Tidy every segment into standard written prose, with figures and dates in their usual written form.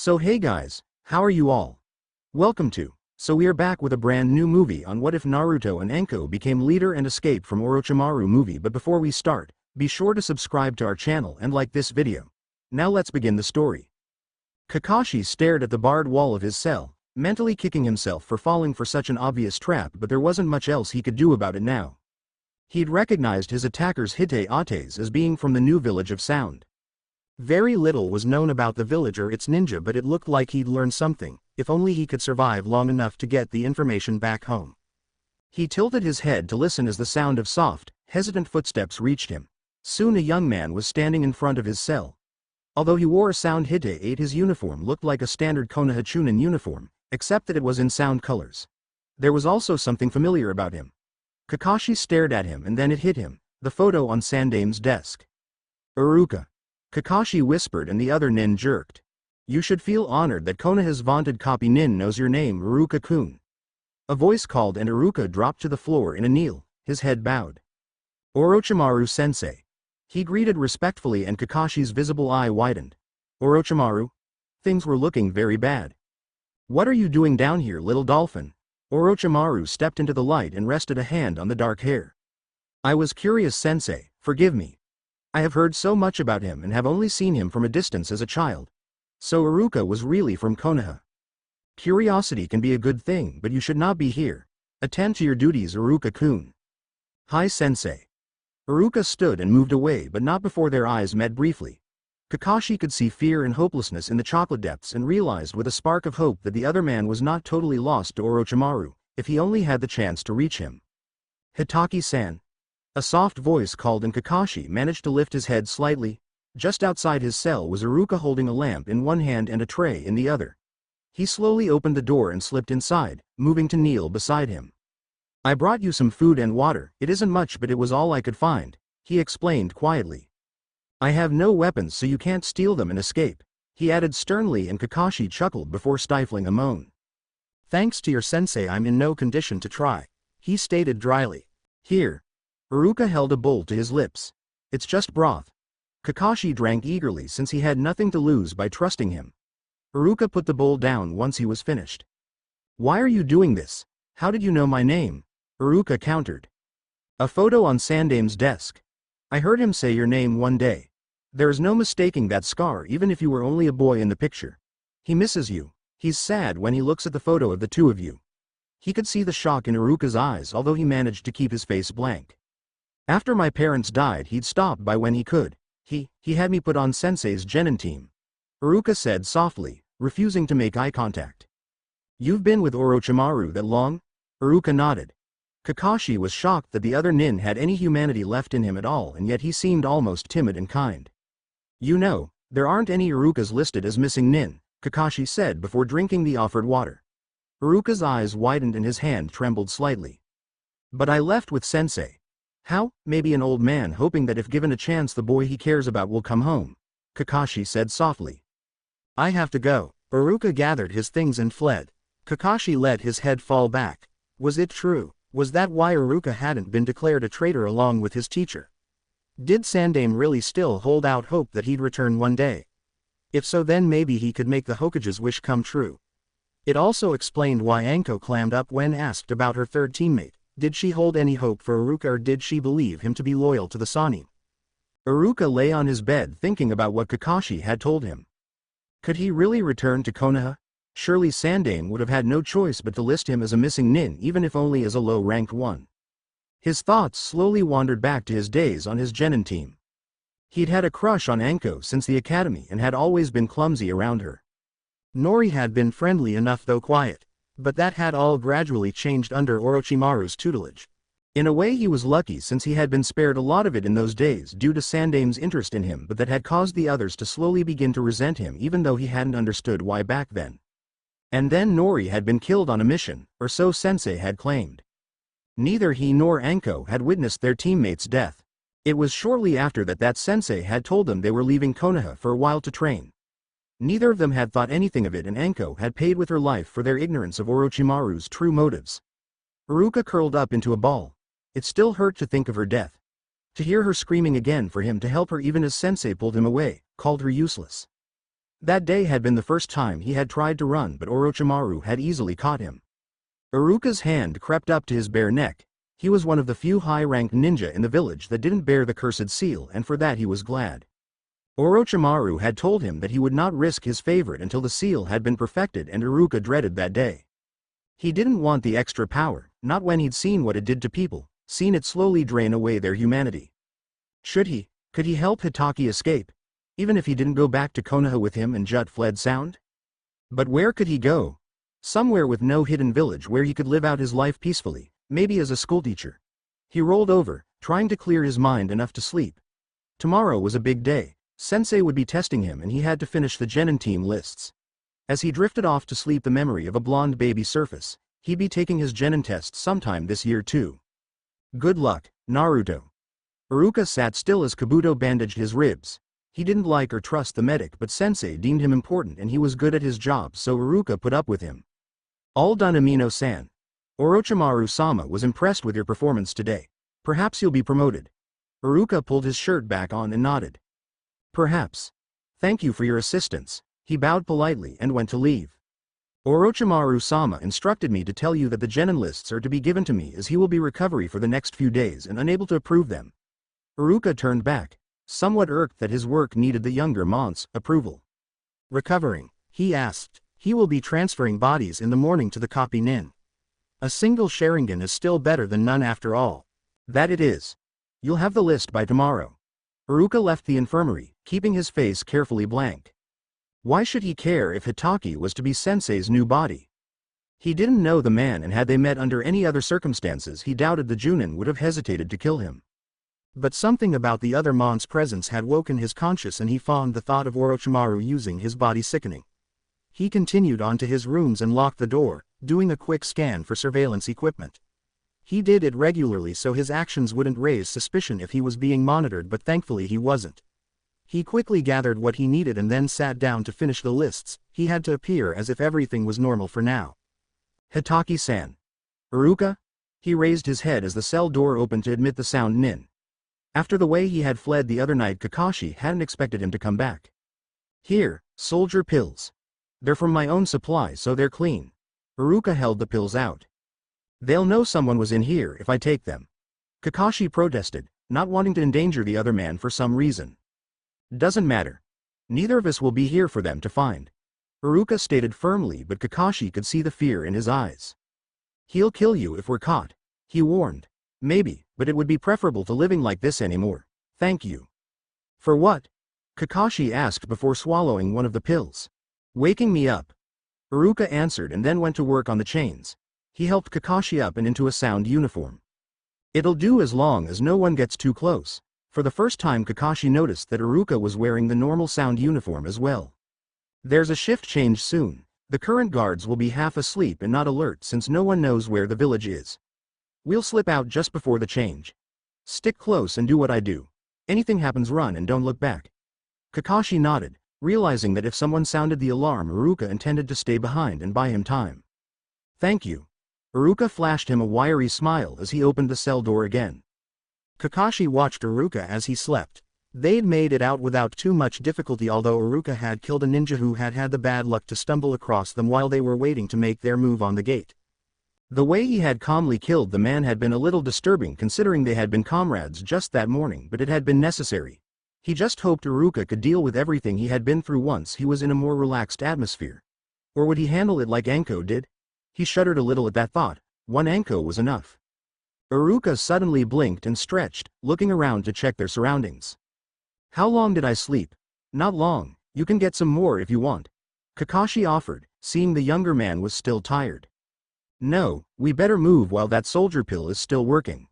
So hey guys, how are you all? Welcome to. So we are back with a brand new movie on what if Naruto and Anko became leader and escape from Orochimaru movie, but before we start, be sure to subscribe to our channel and like this video. Now let's begin the story. Kakashi stared at the barred wall of his cell, mentally kicking himself for falling for such an obvious trap, but there wasn't much else he could do about it now. He'd recognized his attackers Hite-Ates as being from the new village of Sound. Very little was known about the village or its ninja, but it looked like he'd learn something, if only he could survive long enough to get the information back home. He tilted his head to listen as the sound of soft, hesitant footsteps reached him. Soon a young man was standing in front of his cell. Although he wore a Sound Hite-Ate, his uniform looked like a standard Konoha Chunin uniform, except that it was in Sound colors. There was also something familiar about him. Kakashi stared at him and then it hit him, the photo on Sandame's desk. Iruka. Kakashi whispered and the other nin jerked. You should feel honored that Konoha's vaunted copy nin knows your name, Iruka-kun. A voice called and Iruka dropped to the floor in a kneel, his head bowed. Orochimaru-sensei. He greeted respectfully and Kakashi's visible eye widened. Orochimaru? Things were looking very bad. What are you doing down here, little dolphin? Orochimaru stepped into the light and rested a hand on the dark hair. I was curious, sensei, forgive me. I have heard so much about him and have only seen him from a distance as a child. So Iruka was really from Konoha. Curiosity can be a good thing, but you should not be here. Attend to your duties, Iruka-kun. Hi, sensei. Iruka stood and moved away, but not before their eyes met briefly. Kakashi could see fear and hopelessness in the chocolate depths and realized with a spark of hope that the other man was not totally lost to Orochimaru, if he only had the chance to reach him. Hitaki-san. A soft voice called and Kakashi managed to lift his head slightly. Just outside his cell was Iruka holding a lamp in one hand and a tray in the other. He slowly opened the door and slipped inside, moving to kneel beside him. I brought you some food and water. It isn't much, but it was all I could find, he explained quietly. I have no weapons, so you can't steal them and escape, he added sternly, and Kakashi chuckled before stifling a moan. Thanks to your sensei, I'm in no condition to try, he stated dryly. Here. Iruka held a bowl to his lips. It's just broth. Kakashi drank eagerly since he had nothing to lose by trusting him. Iruka put the bowl down once he was finished. Why are you doing this? How did you know my name? Iruka countered. A photo on Sandame's desk. I heard him say your name one day. There is no mistaking that scar, even if you were only a boy in the picture. He misses you. He's sad when he looks at the photo of the two of you. He could see the shock in Iruka's eyes, although he managed to keep his face blank. After my parents died, he'd stop by when he could. He had me put on Sensei's genin team. Iruka said softly, refusing to make eye contact. You've been with Orochimaru that long? Iruka nodded. Kakashi was shocked that the other nin had any humanity left in him at all, and yet he seemed almost timid and kind. You know, there aren't any Irukas listed as missing nin, Kakashi said before drinking the offered water. Iruka's eyes widened and his hand trembled slightly. But I left with Sensei. How? Maybe an old man hoping that if given a chance the boy he cares about will come home, Kakashi said softly. I have to go. Iruka gathered his things and fled. Kakashi let his head fall back. Was it true? Was that why Iruka hadn't been declared a traitor along with his teacher? Did Sandame really still hold out hope that he'd return one day? If so, then maybe he could make the Hokage's wish come true. It also explained why Anko clammed up when asked about her third teammate. Did she hold any hope for Iruka, or did she believe him to be loyal to the Sannin? Iruka lay on his bed thinking about what Kakashi had told him. Could he really return to Konoha? Surely Sandame would have had no choice but to list him as a missing nin, even if only as a low-ranked one. His thoughts slowly wandered back to his days on his genin team. He'd had a crush on Anko since the academy and had always been clumsy around her. Nori had been friendly enough though quiet. But that had all gradually changed under Orochimaru's tutelage. In a way he was lucky since he had been spared a lot of it in those days due to Sandame's interest in him, but that had caused the others to slowly begin to resent him even though he hadn't understood why back then. And then Nori had been killed on a mission, or so Sensei had claimed. Neither he nor Anko had witnessed their teammate's death. It was shortly after that Sensei had told them they were leaving Konoha for a while to train. Neither of them had thought anything of it, and Anko had paid with her life for their ignorance of Orochimaru's true motives. Iruka curled up into a ball. It still hurt to think of her death. To hear her screaming again for him to help her even as Sensei pulled him away, called her useless. That day had been the first time he had tried to run, but Orochimaru had easily caught him. Iruka's hand crept up to his bare neck. He was one of the few high-ranked ninja in the village that didn't bear the cursed seal, and for that he was glad. Orochimaru had told him that he would not risk his favorite until the seal had been perfected, and Iruka dreaded that day. He didn't want the extra power, not when he'd seen what it did to people, seen it slowly drain away their humanity. Could he help Hitaki escape? Even if he didn't go back to Konoha with him and Jut fled sound? But where could he go? Somewhere with no hidden village where he could live out his life peacefully, maybe as a schoolteacher. He rolled over, trying to clear his mind enough to sleep. Tomorrow was a big day. Sensei would be testing him and he had to finish the genin team lists. As he drifted off to sleep, the memory of a blonde baby surfaced. He'd be taking his genin test sometime this year too. Good luck, Naruto. Iruka sat still as Kabuto bandaged his ribs. He didn't like or trust the medic, but Sensei deemed him important and he was good at his job, so Iruka put up with him. All done, Amino-san. Orochimaru-sama was impressed with your performance today. Perhaps you'll be promoted. Iruka pulled his shirt back on and nodded. Perhaps. Thank you for your assistance. He bowed politely and went to leave. Orochimaru-sama instructed me to tell you that the genin lists are to be given to me, as he will be recovery for the next few days and unable to approve them. Iruka turned back, somewhat irked that his work needed the younger man's approval. Recovering, he asked. He will be transferring bodies in the morning to the copy nin. A single Sharingan is still better than none after all. That it is. You'll have the list by tomorrow. Iruka left the infirmary, keeping his face carefully blank. Why should he care if Hitaki was to be Sensei's new body? He didn't know the man, and had they met under any other circumstances he doubted the Junin would have hesitated to kill him. But something about the other man's presence had woken his conscience, and he found the thought of Orochimaru using his body sickening. He continued on to his rooms and locked the door, doing a quick scan for surveillance equipment. He did it regularly so his actions wouldn't raise suspicion if he was being monitored, but thankfully he wasn't. He quickly gathered what he needed and then sat down to finish the lists. He had to appear as if everything was normal for now. Hitaki-san. Iruka? He raised his head as the cell door opened to admit the sound nin. After the way he had fled the other night, Kakashi hadn't expected him to come back. Here, soldier pills. They're from my own supply, so they're clean. Iruka held the pills out. They'll know someone was in here if I take them. Kakashi protested, not wanting to endanger the other man for some reason. Doesn't matter. Neither of us will be here for them to find. Iruka stated firmly, but Kakashi could see the fear in his eyes. He'll kill you if we're caught, he warned. Maybe, but it would be preferable to living like this anymore. Thank you. For what? Kakashi asked before swallowing one of the pills. Waking me up. Iruka answered and then went to work on the chains. He helped Kakashi up and into a sound uniform. It'll do as long as no one gets too close. For the first time Kakashi noticed that Iruka was wearing the normal sound uniform as well. There's a shift change soon. The current guards will be half asleep and not alert since no one knows where the village is. We'll slip out just before the change. Stick close and do what I do. Anything happens, run and don't look back. Kakashi nodded, realizing that if someone sounded the alarm, Iruka intended to stay behind and buy him time. Thank you. Iruka flashed him a wiry smile as he opened the cell door again. Kakashi watched Iruka as he slept. They'd made it out without too much difficulty, although Iruka had killed a ninja who had had the bad luck to stumble across them while they were waiting to make their move on the gate. The way he had calmly killed the man had been a little disturbing considering they had been comrades just that morning, but it had been necessary. He just hoped Iruka could deal with everything he had been through once he was in a more relaxed atmosphere. Or would he handle it like Anko did? He shuddered a little at that thought. One Anko was enough. Iruka suddenly blinked and stretched, looking around to check their surroundings. How long did I sleep? Not long, you can get some more if you want. Kakashi offered, seeing the younger man was still tired. No, we better move while that soldier pill is still working.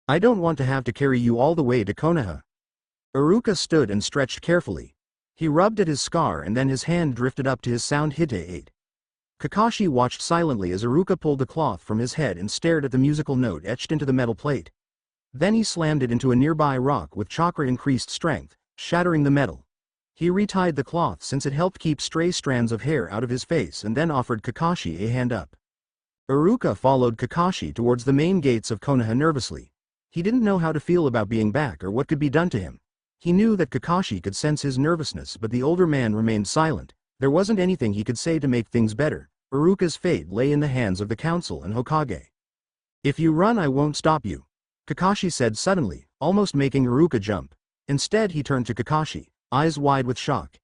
I don't want to have to carry you all the way to Konoha. Iruka stood and stretched carefully. He rubbed at his scar and then his hand drifted up to his sound hite. Kakashi watched silently as Iruka pulled the cloth from his head and stared at the musical note etched into the metal plate. Then he slammed it into a nearby rock with chakra increased strength, shattering the metal. He retied the cloth since it helped keep stray strands of hair out of his face and then offered Kakashi a hand up. Iruka followed Kakashi towards the main gates of Konoha nervously. He didn't know how to feel about being back or what could be done to him. He knew that Kakashi could sense his nervousness, but the older man remained silent. There wasn't anything he could say to make things better. Iruka's fate lay in the hands of the council and Hokage. "If you run, I won't stop you," Kakashi said suddenly, almost making Iruka jump. Instead he turned to Kakashi, eyes wide with shock.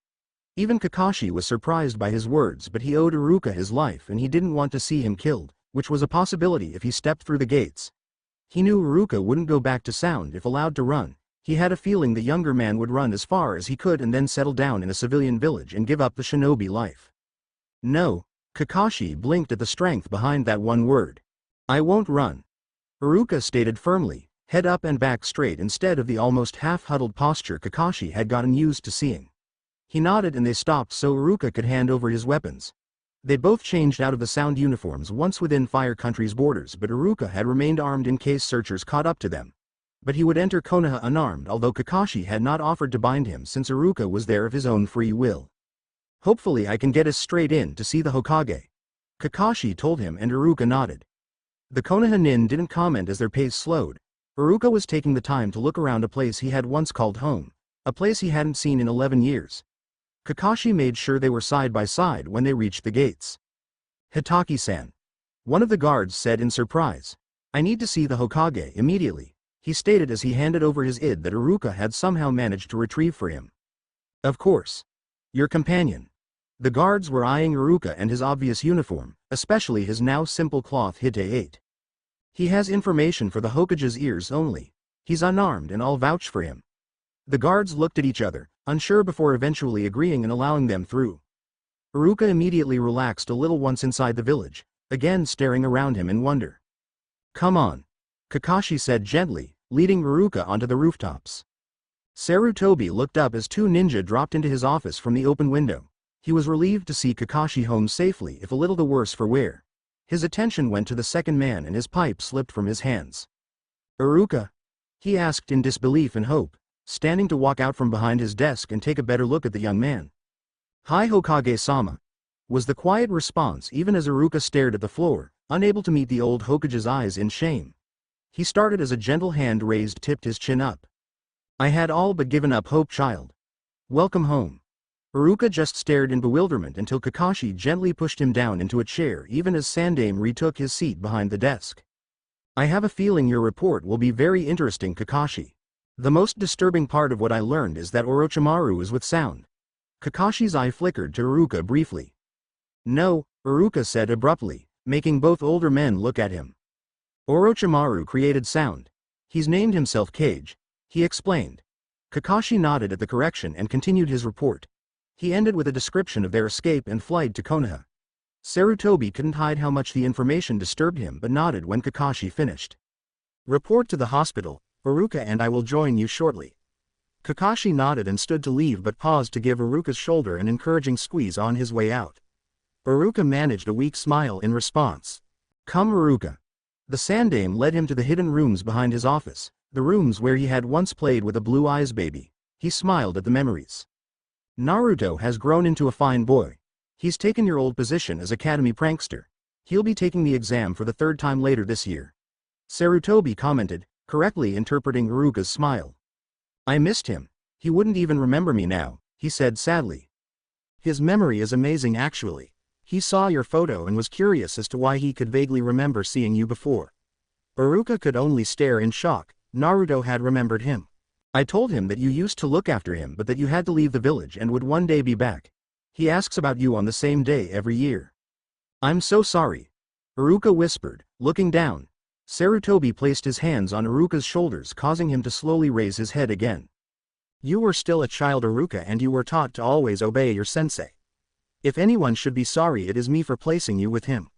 Even Kakashi was surprised by his words, but he owed Iruka his life and he didn't want to see him killed, which was a possibility if he stepped through the gates. He knew Iruka wouldn't go back to Sound if allowed to run. He had a feeling the younger man would run as far as he could and then settle down in a civilian village and give up the shinobi life. "No," Kakashi blinked at the strength behind that one word. "I won't run," Iruka stated firmly, head up and back straight instead of the almost half-huddled posture Kakashi had gotten used to seeing. He nodded and they stopped so Iruka could hand over his weapons. They'd both changed out of the Sound uniforms once within Fire Country's borders, but Iruka had remained armed in case searchers caught up to them. But he would enter Konoha unarmed, although Kakashi had not offered to bind him since Iruka was there of his own free will. "Hopefully I can get us straight in to see the Hokage," Kakashi told him, and Iruka nodded. The Konoha nin didn't comment as their pace slowed. Iruka was taking the time to look around a place he had once called home, a place he hadn't seen in 11 years. Kakashi made sure they were side by side when they reached the gates. "Hitaki-san," one of the guards said in surprise. "I need to see the Hokage immediately," he stated as he handed over his id that Iruka had somehow managed to retrieve for him. "Of course. Your companion." The guards were eyeing Iruka and his obvious uniform, especially his now simple cloth hite-8. "He has information for the Hokage's ears only. He's unarmed and I'll vouch for him." The guards looked at each other, unsure before eventually agreeing and allowing them through. Iruka immediately relaxed a little once inside the village, again staring around him in wonder. "Come on," Kakashi said gently, leading Iruka onto the rooftops. Sarutobi looked up as two ninja dropped into his office from the open window. He was relieved to see Kakashi home safely, if a little the worse for wear. His attention went to the second man and his pipe slipped from his hands. "Iruka?" he asked in disbelief and hope, standing to walk out from behind his desk and take a better look at the young man. "Hi Hokage-sama," was the quiet response even as Iruka stared at the floor, unable to meet the old Hokage's eyes in shame. He started as a gentle hand raised tipped his chin up. "I had all but given up hope, child. Welcome home." Iruka just stared in bewilderment until Kakashi gently pushed him down into a chair even as Sandame retook his seat behind the desk. "I have a feeling your report will be very interesting, Kakashi. The most disturbing part of what I learned is that Orochimaru is with Sound." Kakashi's eye flickered to Iruka briefly. "No," Iruka said abruptly, making both older men look at him. "Orochimaru created Sound. He's named himself Cage," he explained. Kakashi nodded at the correction and continued his report. He ended with a description of their escape and flight to Konoha. Sarutobi couldn't hide how much the information disturbed him but nodded when Kakashi finished. "Report to the hospital, Iruka, and I will join you shortly." Kakashi nodded and stood to leave but paused to give Iruka's shoulder an encouraging squeeze on his way out. Iruka managed a weak smile in response. "Come Iruka." The Sandame led him to the hidden rooms behind his office, the rooms where he had once played with a Blue Eyes baby. He smiled at the memories. "Naruto has grown into a fine boy. He's taken your old position as academy prankster. He'll be taking the exam for the third time later this year," Sarutobi commented, correctly interpreting Iruka's smile. "I missed him. He wouldn't even remember me now," he said sadly. "His memory is amazing actually. He saw your photo and was curious as to why he could vaguely remember seeing you before." Iruka could only stare in shock. Naruto had remembered him. "I told him that you used to look after him but that you had to leave the village and would one day be back. He asks about you on the same day every year." "I'm so sorry," Iruka whispered, looking down. Sarutobi placed his hands on Iruka's shoulders, causing him to slowly raise his head again. "You were still a child, Iruka, and you were taught to always obey your sensei. If anyone should be sorry, it is me for placing you with him."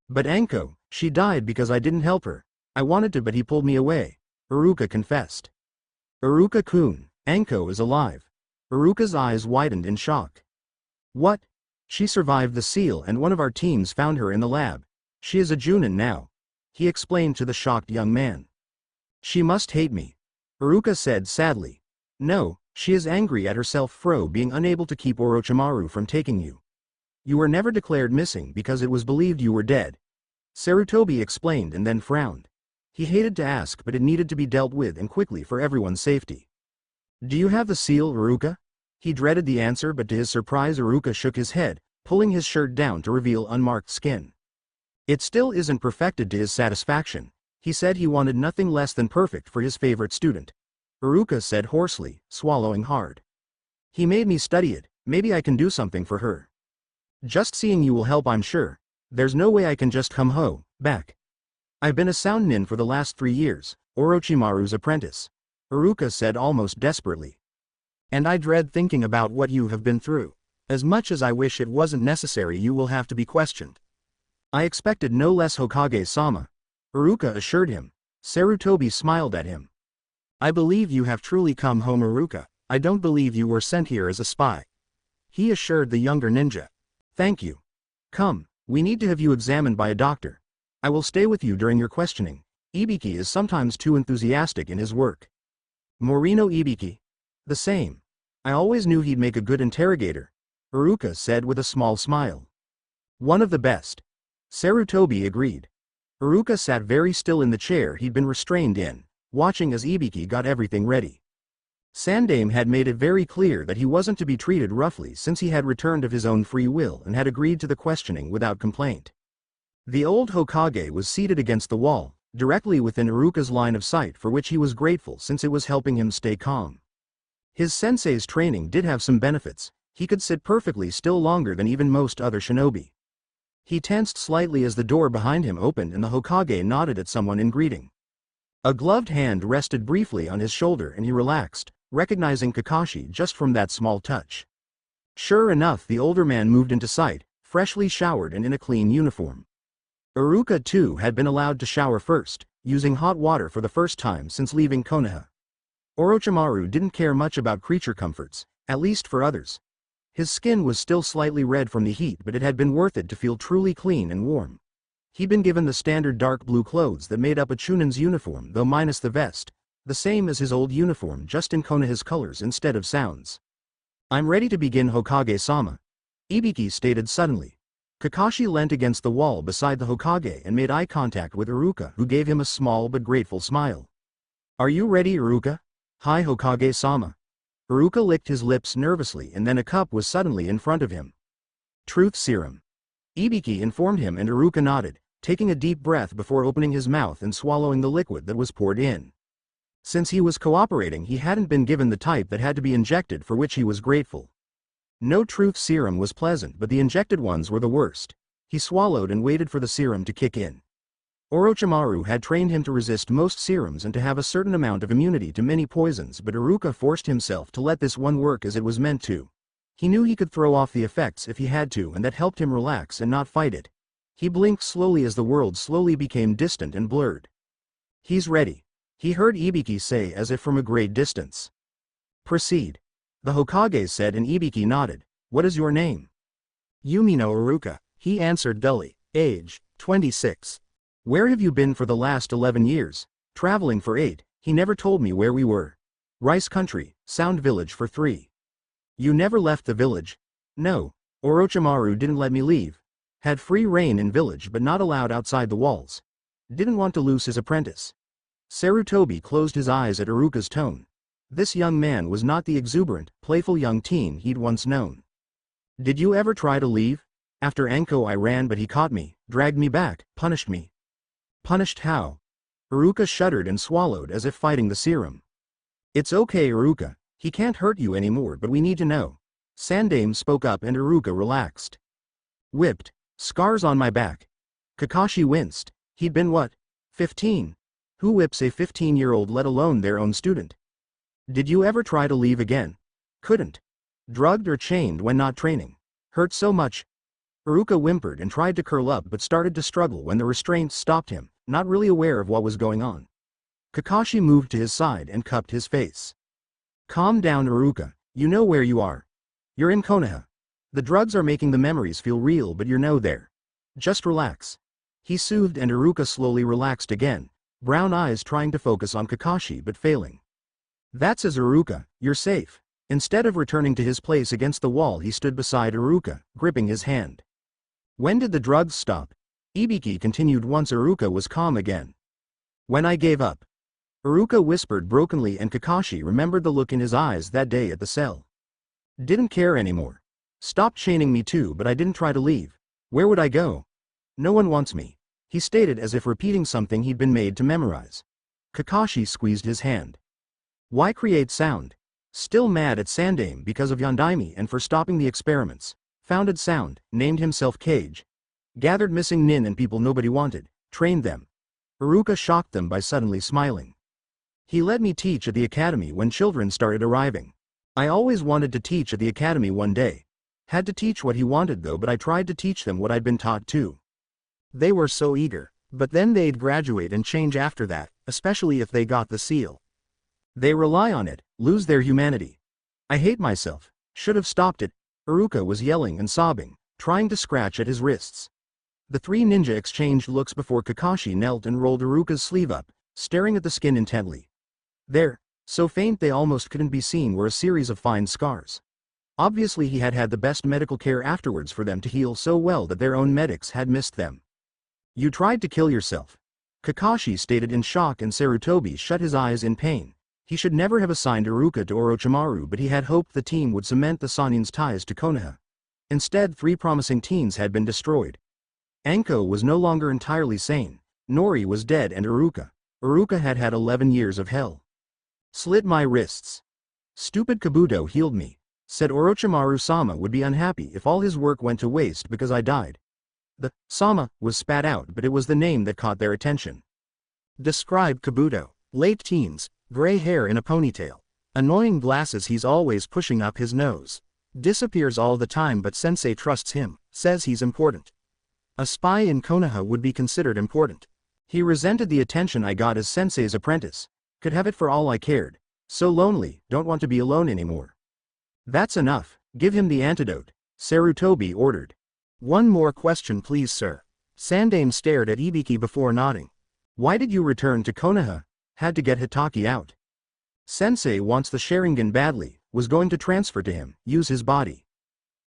"But Anko, she died because I didn't help her. I wanted to but he pulled me away," Iruka confessed. "Iruka-kun, Anko is alive." Iruka's eyes widened in shock. "What? She survived the seal and one of our teams found her in the lab. She is a Junin now," he explained to the shocked young man. "She must hate me," Iruka said sadly. "No, she is angry at herself for being unable to keep Orochimaru from taking you. You were never declared missing because it was believed you were dead," Sarutobi explained and then frowned. He hated to ask but it needed to be dealt with and quickly for everyone's safety. Do you have the seal, Iruka? He dreaded the answer, but to his surprise Iruka shook his head, pulling his shirt down to reveal unmarked skin. It still isn't perfected to his satisfaction. He said he wanted nothing less than perfect for his favorite student. Iruka said hoarsely, swallowing hard. He made me study it, maybe I can do something for her. Just seeing you will help, I'm sure. There's no way I can just come back. I've been a sound nin for the last 3 years, Orochimaru's apprentice. Iruka said almost desperately. And I dread thinking about what you have been through. As much as I wish it wasn't necessary, you will have to be questioned. I expected no less, Hokage-sama, Iruka assured him. Sarutobi smiled at him. I believe you have truly come home, Iruka. I don't believe you were sent here as a spy. He assured the younger ninja. Thank you. Come, we need to have you examined by a doctor. I will stay with you during your questioning. Ibiki is sometimes too enthusiastic in his work. Morino Ibiki? The same. I always knew he'd make a good interrogator, Iruka said with a small smile. One of the best. Sarutobi agreed. Iruka sat very still in the chair he'd been restrained in, watching as Ibiki got everything ready. Sandaime had made it very clear that he wasn't to be treated roughly since he had returned of his own free will and had agreed to the questioning without complaint. The old Hokage was seated against the wall, directly within Iruka's line of sight, for which he was grateful since it was helping him stay calm. His sensei's training did have some benefits. He could sit perfectly still longer than even most other shinobi. He tensed slightly as the door behind him opened and the Hokage nodded at someone in greeting. A gloved hand rested briefly on his shoulder and he relaxed, recognizing Kakashi just from that small touch. Sure enough, the older man moved into sight, freshly showered and in a clean uniform. Iruka too had been allowed to shower first, using hot water for the first time since leaving Konoha. Orochimaru didn't care much about creature comforts, at least for others. His skin was still slightly red from the heat, but it had been worth it to feel truly clean and warm. He'd been given the standard dark blue clothes that made up a Chunin's uniform, though minus the vest, the same as his old uniform, just in Konoha's colors instead of sounds. I'm ready to begin, Hokage-sama, Ibiki stated suddenly. Kakashi leant against the wall beside the Hokage and made eye contact with Iruka, who gave him a small but grateful smile. Are you ready, Iruka? Hi, Hokage-sama. Iruka licked his lips nervously and then a cup was suddenly in front of him. Truth serum. Ibiki informed him and Iruka nodded, taking a deep breath before opening his mouth and swallowing the liquid that was poured in. Since he was cooperating, he hadn't been given the type that had to be injected, for which he was grateful. No truth serum was pleasant, but the injected ones were the worst. He swallowed and waited for the serum to kick in. Orochimaru had trained him to resist most serums and to have a certain amount of immunity to many poisons, but Iruka forced himself to let this one work as it was meant to. He knew he could throw off the effects if he had to, and that helped him relax and not fight it. He blinked slowly as the world slowly became distant and blurred. He's ready, he heard Ibiki say as if from a great distance. Proceed. The Hokage said and Ibiki nodded. What is your name? Yumino Iruka, he answered dully. Age, 26. Where have you been for the last 11 years? Traveling for 8, he never told me where we were. Rice Country, Sound Village for 3. You never left the village? No, Orochimaru didn't let me leave. Had free reign in village but not allowed outside the walls. Didn't want to lose his apprentice. Sarutobi closed his eyes at Iruka's tone. This young man was not the exuberant, playful young teen he'd once known. Did you ever try to leave? After Anko I ran, but he caught me, dragged me back, punished me. Punished how? Iruka shuddered and swallowed as if fighting the serum. It's okay, Iruka, he can't hurt you anymore, but we need to know. Sandaime spoke up and Iruka relaxed. Whipped. Scars on my back. Kakashi winced. He'd been what? 15. Who whips a 15-year-old, let alone their own student? Did you ever try to leave again? Couldn't. Drugged or chained when not training. Hurt so much. Iruka whimpered and tried to curl up but started to struggle when the restraints stopped him, not really aware of what was going on. Kakashi moved to his side and cupped his face. Calm down, Iruka, you know where you are. You're in Konoha. The drugs are making the memories feel real, but you're no there. Just relax. He soothed and Iruka slowly relaxed again, brown eyes trying to focus on Kakashi but failing. That's as Iruka, you're safe. Instead of returning to his place against the wall, he stood beside Iruka, gripping his hand. When did the drugs stop? Ibiki continued once Iruka was calm again. When I gave up. Iruka whispered brokenly, and Kakashi remembered the look in his eyes that day at the cell. Didn't care anymore. Stopped chaining me too, but I didn't try to leave. Where would I go? No one wants me, he stated as if repeating something he'd been made to memorize. Kakashi squeezed his hand. Why create sound? Still mad at Sandaime because of Yondaime and for stopping the experiments. Founded Sound, named himself Cage. Gathered missing nin and people nobody wanted, trained them. Iruka shocked them by suddenly smiling. He let me teach at the academy when children started arriving. I always wanted to teach at the academy one day. Had to teach what he wanted though, but I tried to teach them what I'd been taught too. They were so eager, but then they'd graduate and change after that, especially if they got the seal. They rely on it, lose their humanity. I hate myself, should have stopped it. Iruka was yelling and sobbing, trying to scratch at his wrists. The three ninja exchanged looks before Kakashi knelt and rolled Iruka's sleeve up, staring at the skin intently. There, so faint they almost couldn't be seen, were a series of fine scars. Obviously he had had the best medical care afterwards for them to heal so well that their own medics had missed them. You tried to kill yourself, Kakashi stated in shock, and Sarutobi shut his eyes in pain. He should never have assigned Iruka to Orochimaru, but he had hoped the team would cement the Sanin's ties to Konoha. Instead, 3 promising teens had been destroyed. Anko was no longer entirely sane, Nori was dead, and Iruka had had 11 years of hell. Slit my wrists. Stupid Kabuto healed me. Said Orochimaru-sama would be unhappy if all his work went to waste because I died. The "sama" was spat out, but it was the name that caught their attention. Describe Kabuto. Late teens, gray hair in a ponytail. Annoying glasses, he's always pushing up his nose. Disappears all the time, but sensei trusts him, says he's important. A spy in Konoha would be considered important. He resented the attention I got as sensei's apprentice. Could have it for all I cared. So lonely, don't want to be alone anymore. That's enough, give him the antidote, Sarutobi ordered. One more question please, sir. Sandaime stared at Ibiki before nodding. Why did you return to Konoha? Had to get Hitaki out. Sensei wants the Sharingan badly, was going to transfer to him, use his body.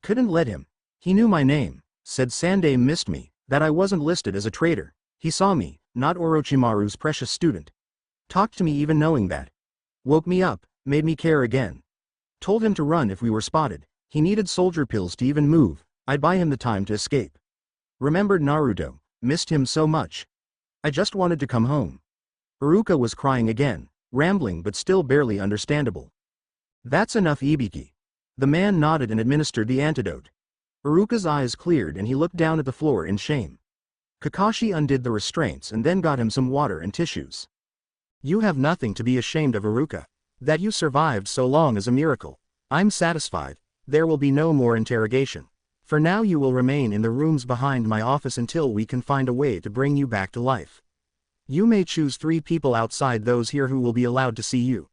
Couldn't let him. He knew my name, said Sandaime missed me, that I wasn't listed as a traitor. He saw me, not Orochimaru's precious student. Talked to me even knowing that. Woke me up, made me care again. Told him to run if we were spotted. He needed soldier pills to even move, I'd buy him the time to escape. Remembered Naruto, missed him so much. I just wanted to come home. Iruka was crying again, rambling but still barely understandable. That's enough, Ibiki. The man nodded and administered the antidote. Iruka's eyes cleared and he looked down at the floor in shame. Kakashi undid the restraints and then got him some water and tissues. You have nothing to be ashamed of, Iruka. That you survived so long is a miracle. I'm satisfied. There will be no more interrogation. For now you will remain in the rooms behind my office until we can find a way to bring you back to life. You may choose 3 people outside those here who will be allowed to see you.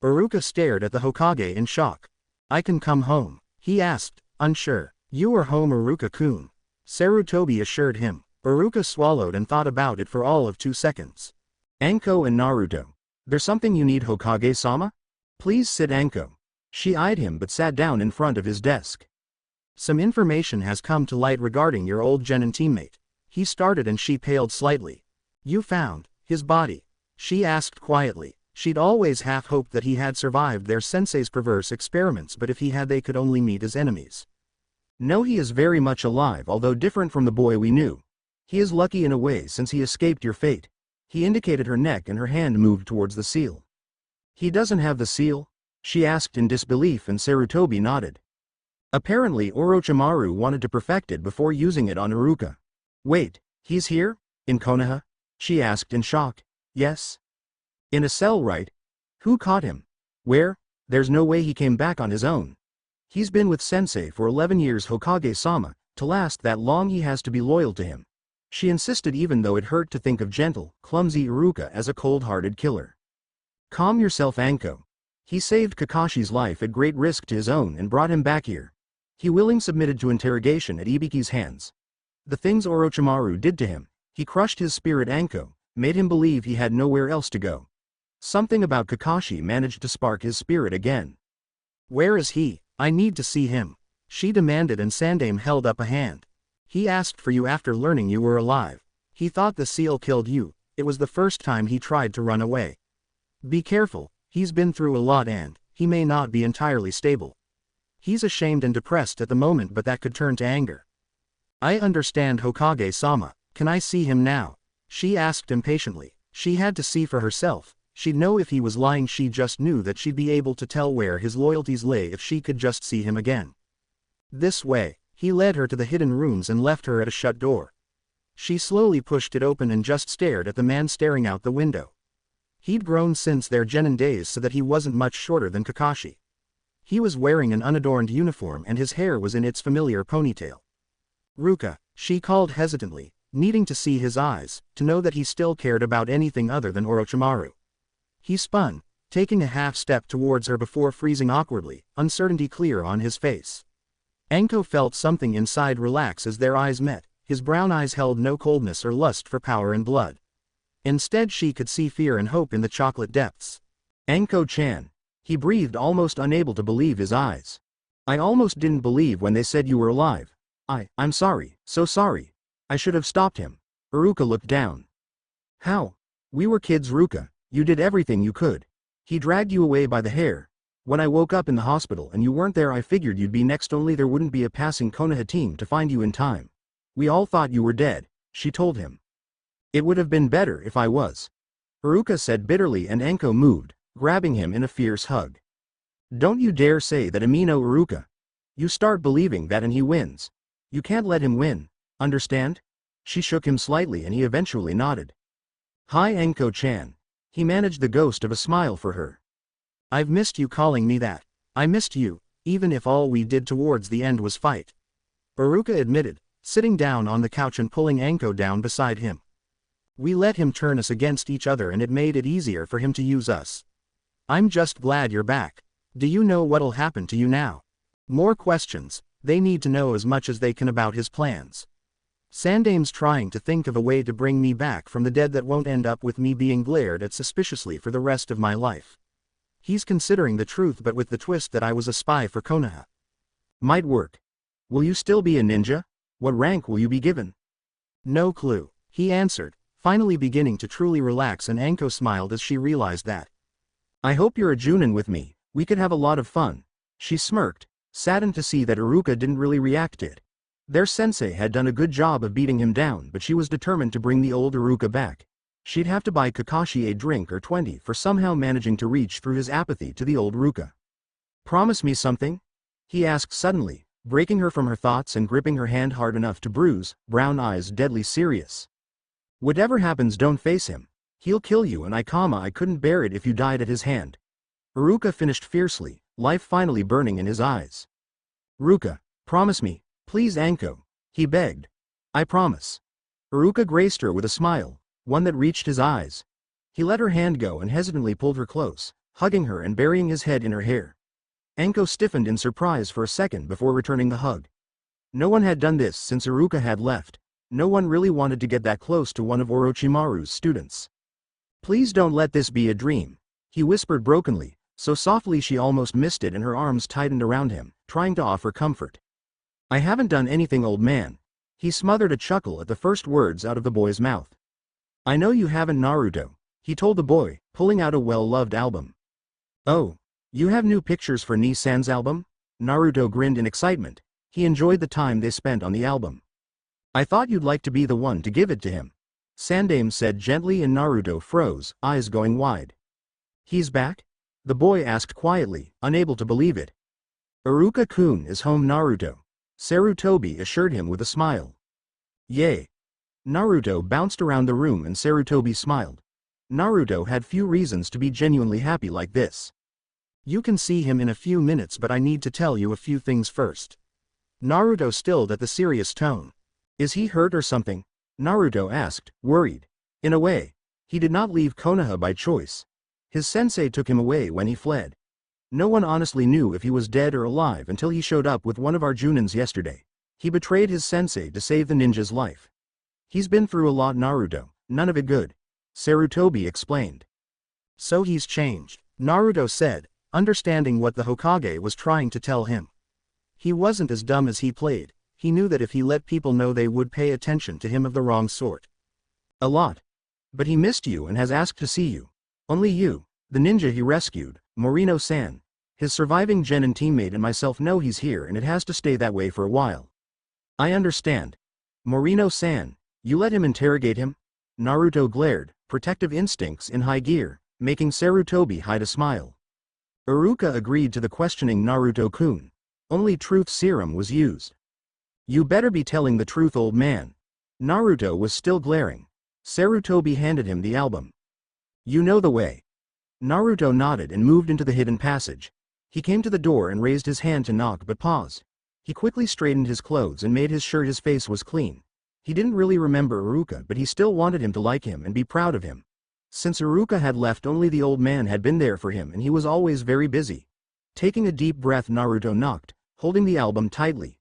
Iruka stared at the Hokage in shock. I can come home, he asked, unsure. You are home, Iruka-kun. Sarutobi assured him. Iruka swallowed and thought about it for all of 2 seconds. Anko and Naruto. There's something you need, Hokage-sama? Please sit, Anko. She eyed him but sat down in front of his desk. Some information has come to light regarding your old genin teammate. He started and she paled slightly. You found his body? She asked quietly. She'd always half hoped that he had survived their sensei's perverse experiments, but if he had they could only meet as enemies. No, he is very much alive, although different from the boy we knew. He is lucky in a way since he escaped your fate. He indicated her neck and her hand moved towards the seal. He doesn't have the seal? She asked in disbelief and Sarutobi nodded. Apparently Orochimaru wanted to perfect it before using it on Iruka. Wait, he's here? In Konoha? She asked in shock. Yes. In a cell, right? Who caught him? Where? There's no way he came back on his own. He's been with Sensei for 11 years, Hokage-sama. To last that long he has to be loyal to him. She insisted even though it hurt to think of gentle, clumsy Iruka as a cold-hearted killer. Calm yourself, Anko. He saved Kakashi's life at great risk to his own and brought him back here. He willingly submitted to interrogation at Ibiki's hands. The things Orochimaru did to him, he crushed his spirit, Anko, made him believe he had nowhere else to go. Something about Kakashi managed to spark his spirit again. Where is he? I need to see him. She demanded and Sandaime held up a hand. He asked for you after learning you were alive. He thought the seal killed you. It was the first time he tried to run away. Be careful, he's been through a lot and he may not be entirely stable. He's ashamed and depressed at the moment, but that could turn to anger. I understand, Hokage-sama. Can I see him now? She asked impatiently. She had to see for herself. She'd know if he was lying. She just knew that she'd be able to tell where his loyalties lay if she could just see him again. This way. He led her to the hidden rooms and left her at a shut door. She slowly pushed it open and just stared at the man staring out the window. He'd grown since their genin days so that he wasn't much shorter than Kakashi. He was wearing an unadorned uniform and his hair was in its familiar ponytail. Ruka, she called hesitantly, needing to see his eyes, to know that he still cared about anything other than Orochimaru. He spun, taking a half step towards her before freezing awkwardly, uncertainty clear on his face. Anko felt something inside relax as their eyes met. His brown eyes held no coldness or lust for power and blood. Instead she could see fear and hope in the chocolate depths. Anko-chan. He breathed, almost unable to believe his eyes. I almost didn't believe when they said you were alive. I'm sorry, so sorry. I should have stopped him. Iruka looked down. How? We were kids, Ruka. You did everything you could. He dragged you away by the hair. When I woke up in the hospital and you weren't there, I figured you'd be next, only there wouldn't be a passing Konoha team to find you in time. We all thought you were dead, she told him. It would have been better if I was. Iruka said bitterly, and Anko moved, grabbing him in a fierce hug. Don't you dare say that, Amino Iruka. You start believing that and he wins. You can't let him win, understand? She shook him slightly and he eventually nodded. Hi Anko-chan. He managed the ghost of a smile for her. I've missed you calling me that. I missed you, even if all we did towards the end was fight. Iruka admitted, sitting down on the couch and pulling Anko down beside him. We let him turn us against each other and it made it easier for him to use us. I'm just glad you're back. Do you know what'll happen to you now? More questions. They need to know as much as they can about his plans. Sandame's trying to think of a way to bring me back from the dead that won't end up with me being glared at suspiciously for the rest of my life. He's considering the truth, but with the twist that I was a spy for Konoha. Might work. Will you still be a ninja? What rank will you be given? No clue, he answered, finally beginning to truly relax, and Anko smiled as she realized that. I hope you're a Junin with me, we could have a lot of fun. She smirked, saddened to see that Iruka didn't really react to it. Their sensei had done a good job of beating him down, but she was determined to bring the old Iruka back. She'd have to buy Kakashi a drink or 20 for somehow managing to reach through his apathy to the old Ruka. Promise me something? He asked suddenly, breaking her from her thoughts and gripping her hand hard enough to bruise, brown eyes deadly serious. Whatever happens, don't face him. He'll kill you, and I couldn't bear it if you died at his hand. Iruka finished fiercely, life finally burning in his eyes. Ruka, promise me, please Anko, he begged. I promise. Iruka graced her with a smile, one that reached his eyes. He let her hand go and hesitantly pulled her close, hugging her and burying his head in her hair. Anko stiffened in surprise for a second before returning the hug. No one had done this since Iruka had left. No one really wanted to get that close to one of Orochimaru's students. Please don't let this be a dream, he whispered brokenly, so softly she almost missed it, and her arms tightened around him, trying to offer comfort. I haven't done anything, old man. He smothered a chuckle at the first words out of the boy's mouth. I know you haven't, Naruto, he told the boy, pulling out a well-loved album. Oh, you have new pictures for Nii-san's album? Naruto grinned in excitement. He enjoyed the time they spent on the album. I thought you'd like to be the one to give it to him, Sandame said gently, and Naruto froze, eyes going wide. He's back? The boy asked quietly, unable to believe it. Iruka-kun is home, Naruto, Sarutobi assured him with a smile. Yay. Naruto bounced around the room and Sarutobi smiled. Naruto had few reasons to be genuinely happy like this. You can see him in a few minutes, but I need to tell you a few things first. Naruto stilled at the serious tone. Is he hurt or something? Naruto asked, worried. In a way. He did not leave Konoha by choice. His sensei took him away when he fled. No one honestly knew if he was dead or alive until he showed up with one of our Junins yesterday. He betrayed his sensei to save the ninja's life. He's been through a lot, Naruto, none of it good, Sarutobi explained. So he's changed, Naruto said, understanding what the Hokage was trying to tell him. He wasn't as dumb as he played. He knew that if he let people know, they would pay attention to him of the wrong sort. A lot. But he missed you and has asked to see you. Only you. The ninja he rescued, Morino-san. His surviving genin teammate and myself know he's here and it has to stay that way for a while. I understand. Morino-san, you let him interrogate him? Naruto glared, protective instincts in high gear, making Sarutobi hide a smile. Iruka agreed to the questioning Naruto-kun. Only truth serum was used. You better be telling the truth, old man. Naruto was still glaring. Sarutobi handed him the album. You know the way. Naruto nodded and moved into the hidden passage. He came to the door and raised his hand to knock but paused. He quickly straightened his clothes and made sure his face was clean. He didn't really remember Iruka, but he still wanted him to like him and be proud of him. Since Iruka had left, only the old man had been there for him and he was always very busy. Taking a deep breath, Naruto knocked, holding the album tightly.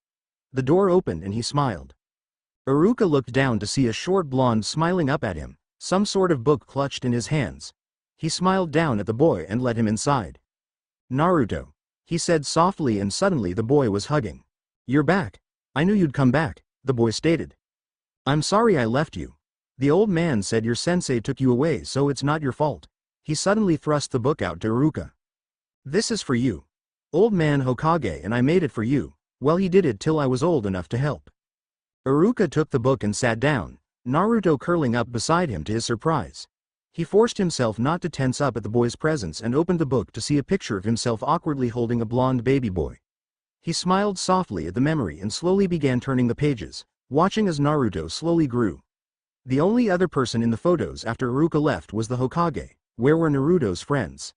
The door opened and he smiled. Iruka looked down to see a short blonde smiling up at him, some sort of book clutched in his hands. He smiled down at the boy and let him inside. Naruto, he said softly, and suddenly the boy was hugging. You're back. I knew you'd come back, the boy stated. I'm sorry I left you. The old man said your sensei took you away, so it's not your fault. He suddenly thrust the book out to Iruka. This is for you. Old man Hokage, and I made it for you. Well, he did it till I was old enough to help. Iruka took the book and sat down, Naruto curling up beside him to his surprise. He forced himself not to tense up at the boy's presence and opened the book to see a picture of himself awkwardly holding a blonde baby boy. He smiled softly at the memory and slowly began turning the pages, watching as Naruto slowly grew. The only other person in the photos after Iruka left was the Hokage. Where were Naruto's friends?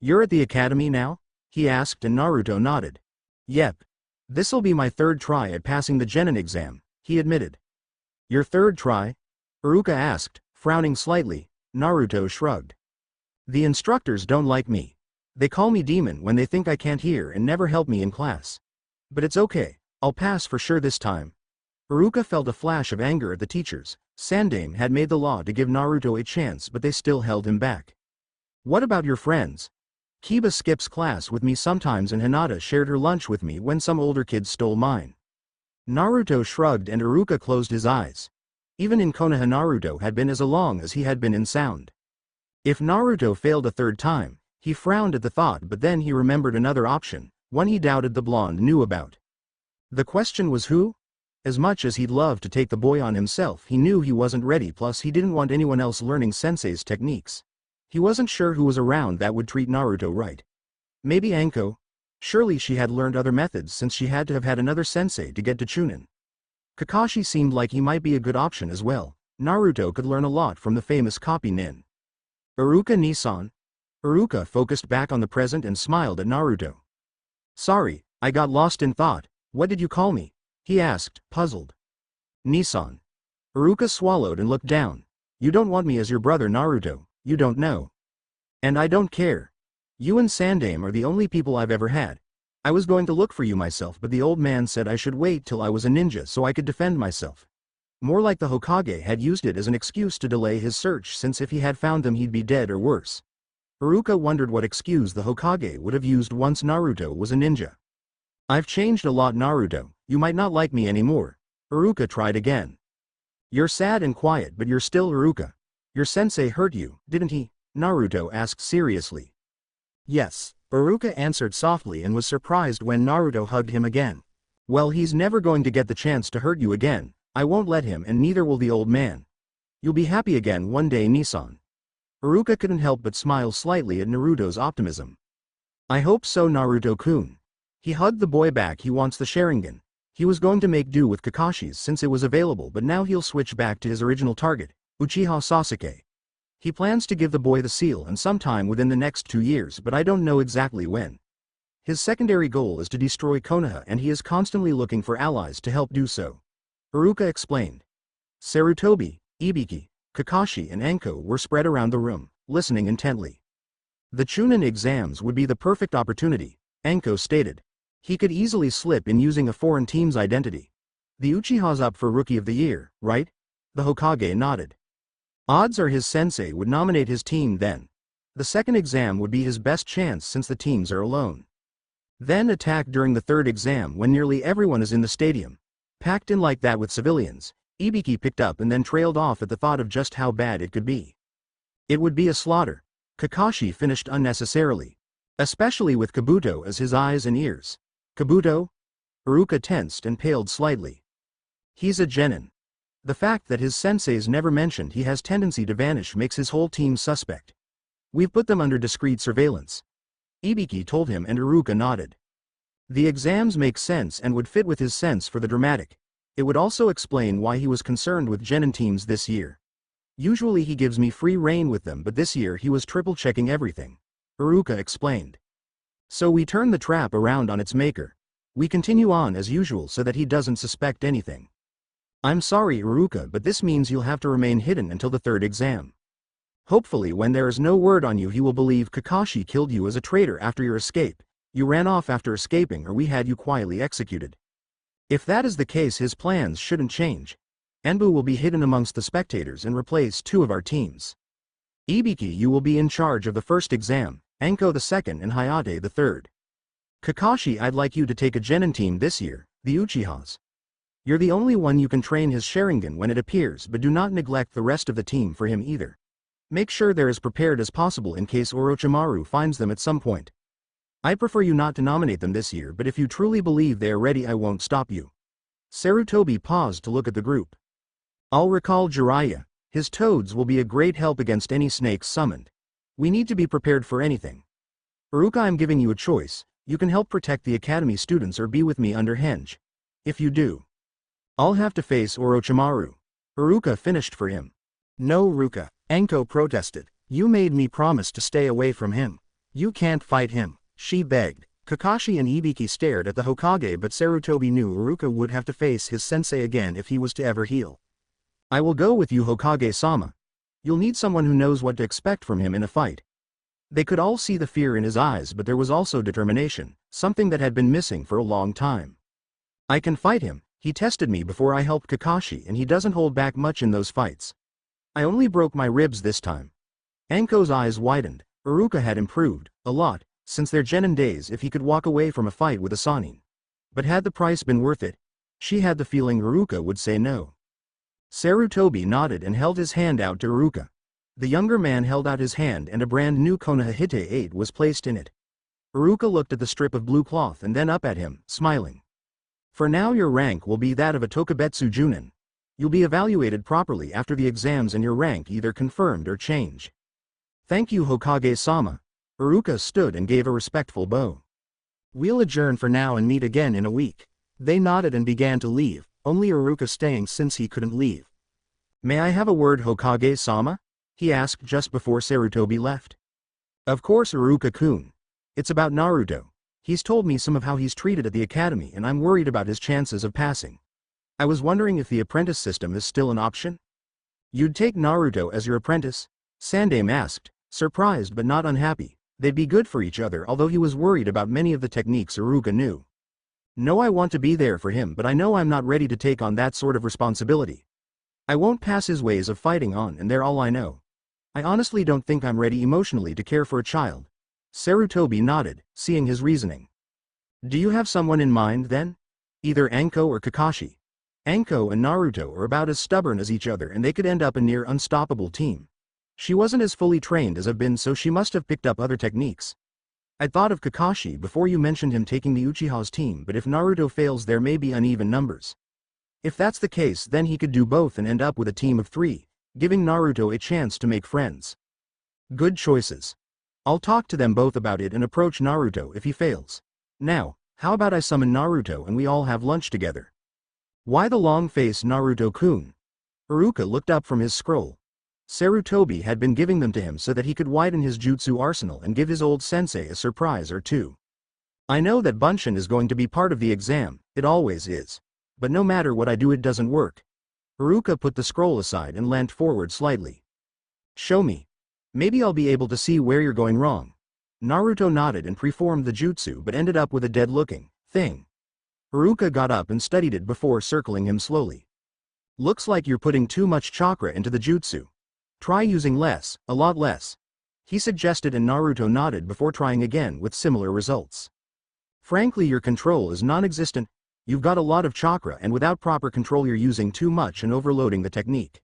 You're at the academy now? He asked, and Naruto nodded. Yep. This'll be my third try at passing the genin exam, he admitted. Your third try? Iruka asked, frowning slightly. Naruto shrugged. The instructors don't like me. They call me demon when they think I can't hear and never help me in class. But it's okay, I'll pass for sure this time. Iruka felt a flash of anger at the teachers. Sandaime had made the law to give Naruto a chance, but they still held him back. What about your friends? Kiba skips class with me sometimes and Hinata shared her lunch with me when some older kids stole mine. Naruto shrugged and Iruka closed his eyes. Even in Konoha, Naruto had been as long as he had been in sound. If Naruto failed a third time, he frowned at the thought, but then he remembered another option, one he doubted the blonde knew about. The question was who? As much as he'd love to take the boy on himself, he knew he wasn't ready, plus he didn't want anyone else learning sensei's techniques. He wasn't sure who was around that would treat Naruto right. Maybe Anko? Surely she had learned other methods since she had to have had another sensei to get to Chunin. Kakashi seemed like he might be a good option as well. Naruto could learn a lot from the famous copy nin. Iruka Nisan? Iruka focused back on the present and smiled at Naruto. Sorry, I got lost in thought. What did you call me? He asked, puzzled. Nisan. Iruka swallowed and looked down. You don't want me as your brother, Naruto, you don't know. And I don't care. You and Sandaime are the only people I've ever had. I was going to look for you myself, but the old man said I should wait till I was a ninja so I could defend myself. More like the Hokage had used it as an excuse to delay his search, since if he had found them he'd be dead or worse. Iruka wondered what excuse the Hokage would have used once Naruto was a ninja. I've changed a lot, Naruto, you might not like me anymore. Iruka tried again. You're sad and quiet, but you're still Iruka. Your sensei hurt you, didn't he? Naruto asked seriously. Yes, Iruka answered softly and was surprised when Naruto hugged him again. Well, he's never going to get the chance to hurt you again. I won't let him, and neither will the old man. You'll be happy again one day, Nisan. Iruka couldn't help but smile slightly at Naruto's optimism. I hope so, Naruto-kun. He hugged the boy back. He wants the Sharingan. He was going to make do with Kakashi's since it was available, but now he'll switch back to his original target, Uchiha Sasuke. He plans to give the boy the seal and sometime within the next 2 years, but I don't know exactly when. His secondary goal is to destroy Konoha, and he is constantly looking for allies to help do so. Iruka explained. Sarutobi, Ibiki, Kakashi and Anko were spread around the room, listening intently. The Chunin exams would be the perfect opportunity, Anko stated. He could easily slip in using a foreign team's identity. The Uchiha's up for Rookie of the Year, right? The Hokage nodded. Odds are his sensei would nominate his team then. The second exam would be his best chance since the teams are alone. Then attack during the third exam when nearly everyone is in the stadium. Packed in like that with civilians, Ibiki picked up and then trailed off at the thought of just how bad it could be. It would be a slaughter. Kakashi finished unnecessarily. Especially with Kabuto as his eyes and ears. Kabuto? Iruka tensed and paled slightly. He's a genin. The fact that his senseis never mentioned he has tendency to vanish makes his whole team suspect. We've put them under discreet surveillance. Ibiki told him and Iruka nodded. The exams make sense and would fit with his sense for the dramatic. It would also explain why he was concerned with genin teams this year. Usually he gives me free rein with them, but this year he was triple-checking everything. Iruka explained. So we turn the trap around on its maker. We continue on as usual so that he doesn't suspect anything. I'm sorry Iruka, but this means you'll have to remain hidden until the third exam. Hopefully when there is no word on you he will believe Kakashi killed you as a traitor after your escape. You ran off after escaping or we had you quietly executed. If that is the case his plans shouldn't change. Enbu will be hidden amongst the spectators and replace two of our teams. Ibiki, you will be in charge of the first exam, Anko the second and Hayate the third. Kakashi, I'd like you to take a genin team this year, the Uchihas. You're the only one you can train his Sharingan when it appears, but do not neglect the rest of the team for him either. Make sure they're as prepared as possible in case Orochimaru finds them at some point. I prefer you not to nominate them this year, but if you truly believe they are ready I won't stop you. Sarutobi paused to look at the group. I'll recall Jiraiya. His toads will be a great help against any snakes summoned. We need to be prepared for anything. Iruka, I'm giving you a choice. You can help protect the academy students or be with me under Henge. If you do, I'll have to face Orochimaru. Iruka finished for him. No Iruka, Anko protested. You made me promise to stay away from him. You can't fight him, she begged. Kakashi and Ibiki stared at the Hokage, but Sarutobi knew Iruka would have to face his sensei again if he was to ever heal. I will go with you Hokage-sama. You'll need someone who knows what to expect from him in a fight. They could all see the fear in his eyes, but there was also determination, something that had been missing for a long time. I can fight him. He tested me before I helped Kakashi and he doesn't hold back much in those fights. I only broke my ribs this time. Anko's eyes widened. Iruka had improved, a lot, since their genin days if he could walk away from a fight with a Sannin. But had the price been worth it? She had the feeling Iruka would say no. Sarutobi nodded and held his hand out to Iruka. The younger man held out his hand and a brand new Konohite 8 was placed in it. Iruka looked at the strip of blue cloth and then up at him, smiling. For now your rank will be that of a Tokubetsu Junin. You'll be evaluated properly after the exams and your rank either confirmed or changed. Thank you Hokage-sama. Iruka stood and gave a respectful bow. We'll adjourn for now and meet again in a week. They nodded and began to leave, only Iruka staying since he couldn't leave. May I have a word Hokage-sama? He asked just before Sarutobi left. Of course Iruka-kun. It's about Naruto. He's told me some of how he's treated at the academy and I'm worried about his chances of passing. I was wondering if the apprentice system is still an option? You'd take Naruto as your apprentice? Sandame asked, surprised but not unhappy. They'd be good for each other, although he was worried about many of the techniques Iruka knew. No, I want to be there for him, but I know I'm not ready to take on that sort of responsibility. I won't pass his ways of fighting on, and they're all I know. I honestly don't think I'm ready emotionally to care for a child. Sarutobi nodded, seeing his reasoning. Do you have someone in mind then? Either Anko or Kakashi. Anko and Naruto are about as stubborn as each other and they could end up a near unstoppable team. She wasn't as fully trained as I've been, so she must have picked up other techniques. I'd thought of Kakashi before you mentioned him taking the Uchiha's team, but if Naruto fails there may be uneven numbers. If that's the case then he could do both and end up with a team of 3, giving Naruto a chance to make friends. Good choices. I'll talk to them both about it and approach Naruto if he fails. Now, how about I summon Naruto and we all have lunch together? Why the long face Naruto-kun? Iruka looked up from his scroll. Sarutobi had been giving them to him so that he could widen his jutsu arsenal and give his old sensei a surprise or two. I know that Bunshin is going to be part of the exam, it always is. But no matter what I do it doesn't work. Iruka put the scroll aside and leant forward slightly. Show me. Maybe I'll be able to see where you're going wrong. Naruto nodded and preformed the jutsu but ended up with a dead-looking thing. Iruka got up and studied it before circling him slowly. Looks like you're putting too much chakra into the jutsu. Try using less, a lot less. He suggested and Naruto nodded before trying again with similar results. Frankly, your control is non-existent. You've got a lot of chakra and without proper control you're using too much and overloading the technique.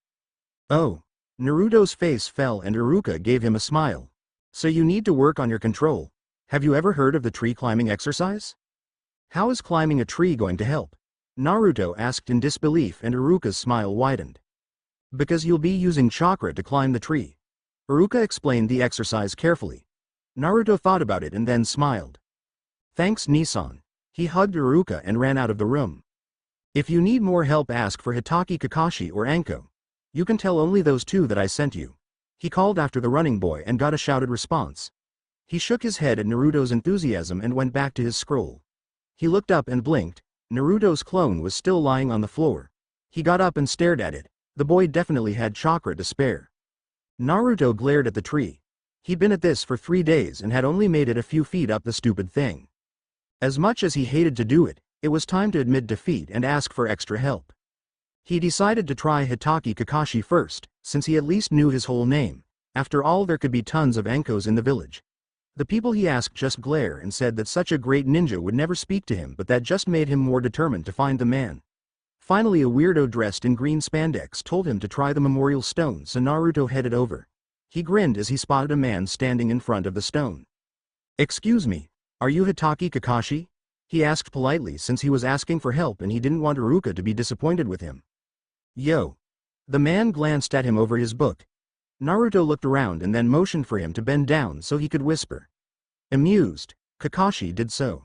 Oh. Naruto's face fell and Iruka gave him a smile. So you need to work on your control. Have you ever heard of the tree climbing exercise? How is climbing a tree going to help? Naruto asked in disbelief, and Iruka's smile widened. Because you'll be using chakra to climb the tree. Iruka explained the exercise carefully. Naruto thought about it and then smiled. Thanks, Nissan. He hugged Iruka and ran out of the room. If you need more help, ask for Hitaki, Kakashi, or Anko. You can tell only those two that I sent you. He called after the running boy and got a shouted response. He shook his head at Naruto's enthusiasm and went back to his scroll. He looked up and blinked. Naruto's clone was still lying on the floor. He got up and stared at it. The boy definitely had chakra to spare. Naruto glared at the tree. He'd been at this for 3 days and had only made it a few feet up the stupid thing. As much as he hated to do it, it was time to admit defeat and ask for extra help. He decided to try Hitaki Kakashi first, since he at least knew his whole name. After all, there could be tons of Ankos in the village. The people he asked just glare and said that such a great ninja would never speak to him, but that just made him more determined to find the man. Finally, a weirdo dressed in green spandex told him to try the memorial stone, so Naruto headed over. He grinned as he spotted a man standing in front of the stone. "Excuse me, are you Hitaki Kakashi?" he asked politely, since he was asking for help and he didn't want Iruka to be disappointed with him. "Yo." The man glanced at him over his book. Naruto looked around and then motioned for him to bend down so he could whisper. Amused, Kakashi did so.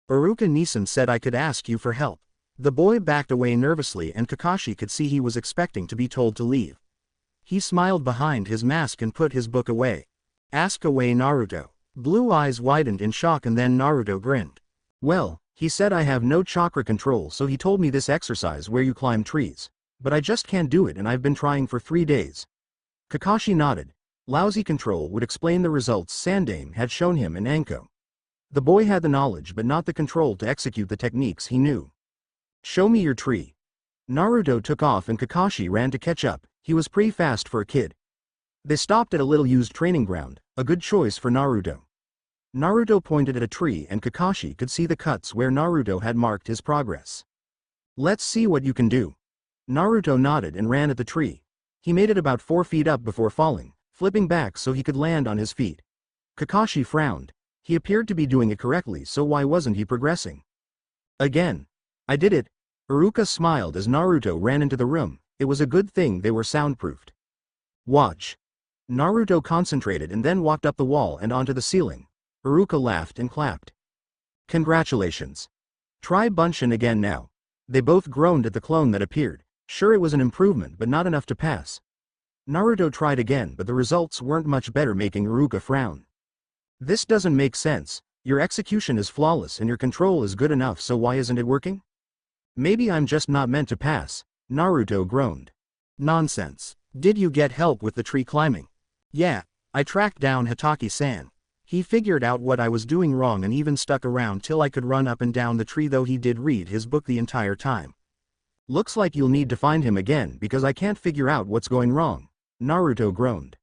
Iruka Nissan said I could ask you for help. The boy backed away nervously and Kakashi could see he was expecting to be told to leave. He smiled behind his mask and put his book away. Ask away, Naruto. Blue eyes widened in shock and then Naruto grinned. Well, he said I have no chakra control, so he told me this exercise where you climb trees. But I just can't do it and I've been trying for 3 days. Kakashi nodded. Lousy control would explain the results Sandaime had shown him in Anko. The boy had the knowledge but not the control to execute the techniques he knew. Show me your tree. Naruto took off and Kakashi ran to catch up. He was pretty fast for a kid. They stopped at a little used training ground, a good choice for Naruto. Naruto pointed at a tree and Kakashi could see the cuts where Naruto had marked his progress. Let's see what you can do. Naruto nodded and ran at the tree. He made it about 4 feet up before falling, flipping back so he could land on his feet. Kakashi frowned. He appeared to be doing it correctly, so why wasn't he progressing? Again. I did it. Iruka smiled as Naruto ran into the room. It was a good thing they were soundproofed. Watch. Naruto concentrated and then walked up the wall and onto the ceiling. Iruka laughed and clapped. Congratulations. Try Bunshin again now. They both groaned at the clone that appeared. Sure, it was an improvement but not enough to pass. Naruto tried again but the results weren't much better, making Iruka frown. This doesn't make sense. Your execution is flawless and your control is good enough, so why isn't it working? Maybe I'm just not meant to pass, Naruto groaned. Nonsense. Did you get help with the tree climbing? Yeah, I tracked down Hitaki-san. He figured out what I was doing wrong and even stuck around till I could run up and down the tree, though he did read his book the entire time. Looks like you'll need to find him again because I can't figure out what's going wrong, Naruto groaned.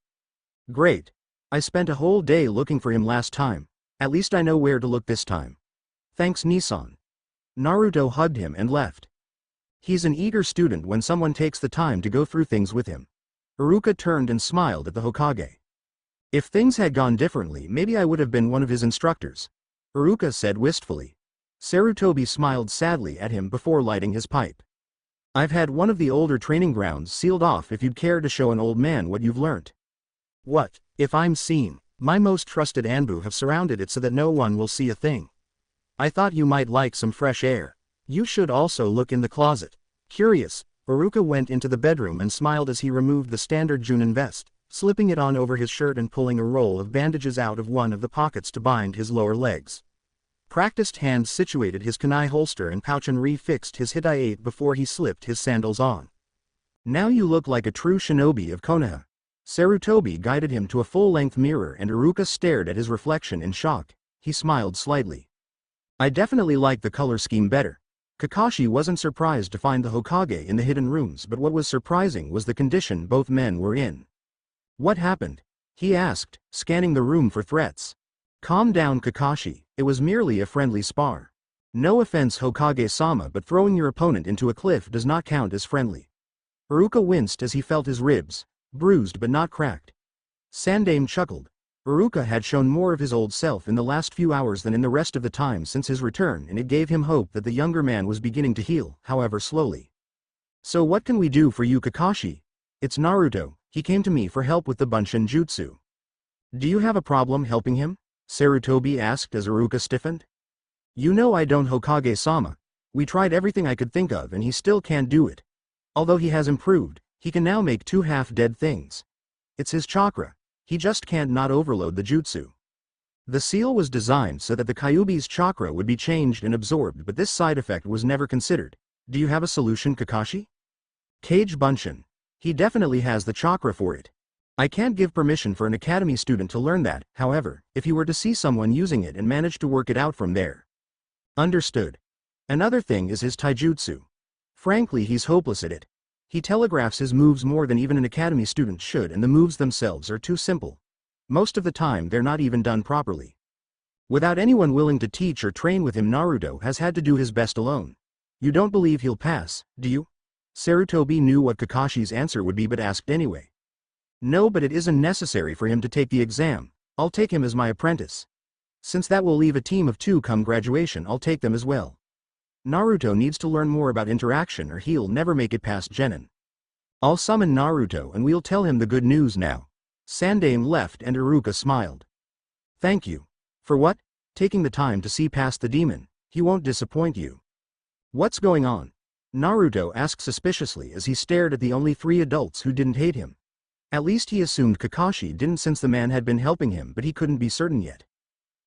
Great. I spent a whole day looking for him last time. At least I know where to look this time. Thanks, Nissan. Naruto hugged him and left. He's an eager student when someone takes the time to go through things with him. Iruka turned and smiled at the Hokage. If things had gone differently, maybe I would have been one of his instructors, Iruka said wistfully. Sarutobi smiled sadly at him before lighting his pipe. I've had one of the older training grounds sealed off if you'd care to show an old man what you've learnt. What, if I'm seen? My most trusted Anbu have surrounded it so that no one will see a thing. I thought you might like some fresh air. You should also look in the closet. Curious, Iruka went into the bedroom and smiled as he removed the standard Junin vest, slipping it on over his shirt and pulling a roll of bandages out of one of the pockets to bind his lower legs. Practiced hands situated his kunai holster and pouch and refixed his hitai before he slipped his sandals on. Now you look like a true shinobi of Konoha. Sarutobi guided him to a full-length mirror and Iruka stared at his reflection in shock. He smiled slightly. I definitely like the color scheme better. Kakashi wasn't surprised to find the Hokage in the hidden rooms, but what was surprising was the condition both men were in. What happened? He asked, scanning the room for threats. Calm down, Kakashi, it was merely a friendly spar. No offense, Hokage-sama, but throwing your opponent into a cliff does not count as friendly. Iruka winced as he felt his ribs, bruised but not cracked. Sandaime chuckled. Iruka had shown more of his old self in the last few hours than in the rest of the time since his return, and it gave him hope that the younger man was beginning to heal, however slowly. "So what can we do for you, Kakashi?" "It's Naruto. He came to me for help with the Bunshin Jutsu." "Do you have a problem helping him?" Sarutobi asked as Iruka stiffened. "You know I don't, Hokage-sama. We tried everything I could think of and he still can't do it. Although he has improved, he can now make two half-dead things. It's his chakra. He just can't not overload the jutsu." The seal was designed so that the Kyuubi's chakra would be changed and absorbed, but this side effect was never considered. "Do you have a solution, Kakashi?" "Kage Bunshin. He definitely has the chakra for it. I can't give permission for an academy student to learn that, however, if he were to see someone using it and manage to work it out from there." "Understood. Another thing is his taijutsu. Frankly, he's hopeless at it. He telegraphs his moves more than even an academy student should, and the moves themselves are too simple. Most of the time they're not even done properly. Without anyone willing to teach or train with him, Naruto has had to do his best alone. You don't believe he'll pass, do you?" Sarutobi knew what Kakashi's answer would be but asked anyway. "No, but it isn't necessary for him to take the exam. I'll take him as my apprentice. Since that will leave a team of 2 come graduation, I'll take them as well. Naruto needs to learn more about interaction or he'll never make it past Genin. I'll summon Naruto and we'll tell him the good news now." Sandaime left and Iruka smiled. "Thank you. For what?" "Taking the time to see past the demon. He won't disappoint you." "What's going on?" Naruto asked suspiciously as he stared at the only 3 adults who didn't hate him. At least he assumed Kakashi didn't, since the man had been helping him, but he couldn't be certain yet.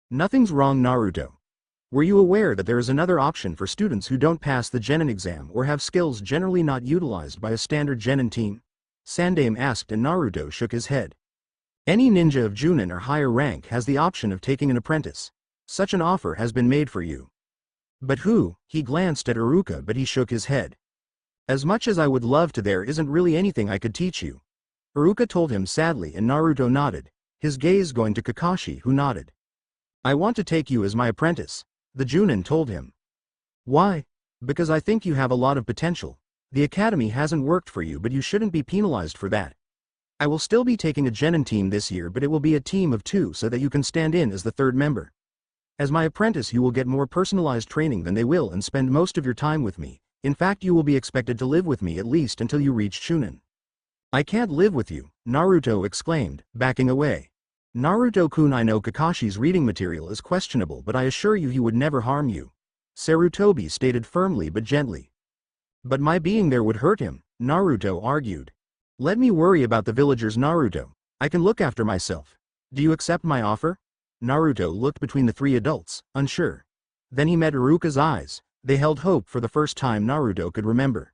"Nothing's wrong, Naruto. Were you aware that there is another option for students who don't pass the Genin exam or have skills generally not utilized by a standard Genin team?" Sandaime asked, and Naruto shook his head. "Any ninja of Junin or higher rank has the option of taking an apprentice. Such an offer has been made for you." "But who?" He glanced at Iruka, but he shook his head. "As much as I would love to, there isn't really anything I could teach you," Iruka told him sadly, and Naruto nodded, his gaze going to Kakashi, who nodded. "I want to take you as my apprentice," the Junin told him. "Why?" "Because I think you have a lot of potential. The academy hasn't worked for you, but you shouldn't be penalized for that. I will still be taking a Genin team this year, but it will be a team of 2 so that you can stand in as the 3rd member. As my apprentice you will get more personalized training than they will and spend most of your time with me. In fact, you will be expected to live with me at least until you reach Chunin." "I can't live with you," Naruto exclaimed, backing away. "Naruto-kun, I know Kakashi's reading material is questionable, but I assure you he would never harm you," Sarutobi stated firmly but gently. "But my being there would hurt him," Naruto argued. "Let me worry about the villagers, Naruto. I can look after myself. Do you accept my offer?" Naruto looked between the 3 adults, unsure. Then he met Iruka's eyes. They held hope for the first time Naruto could remember.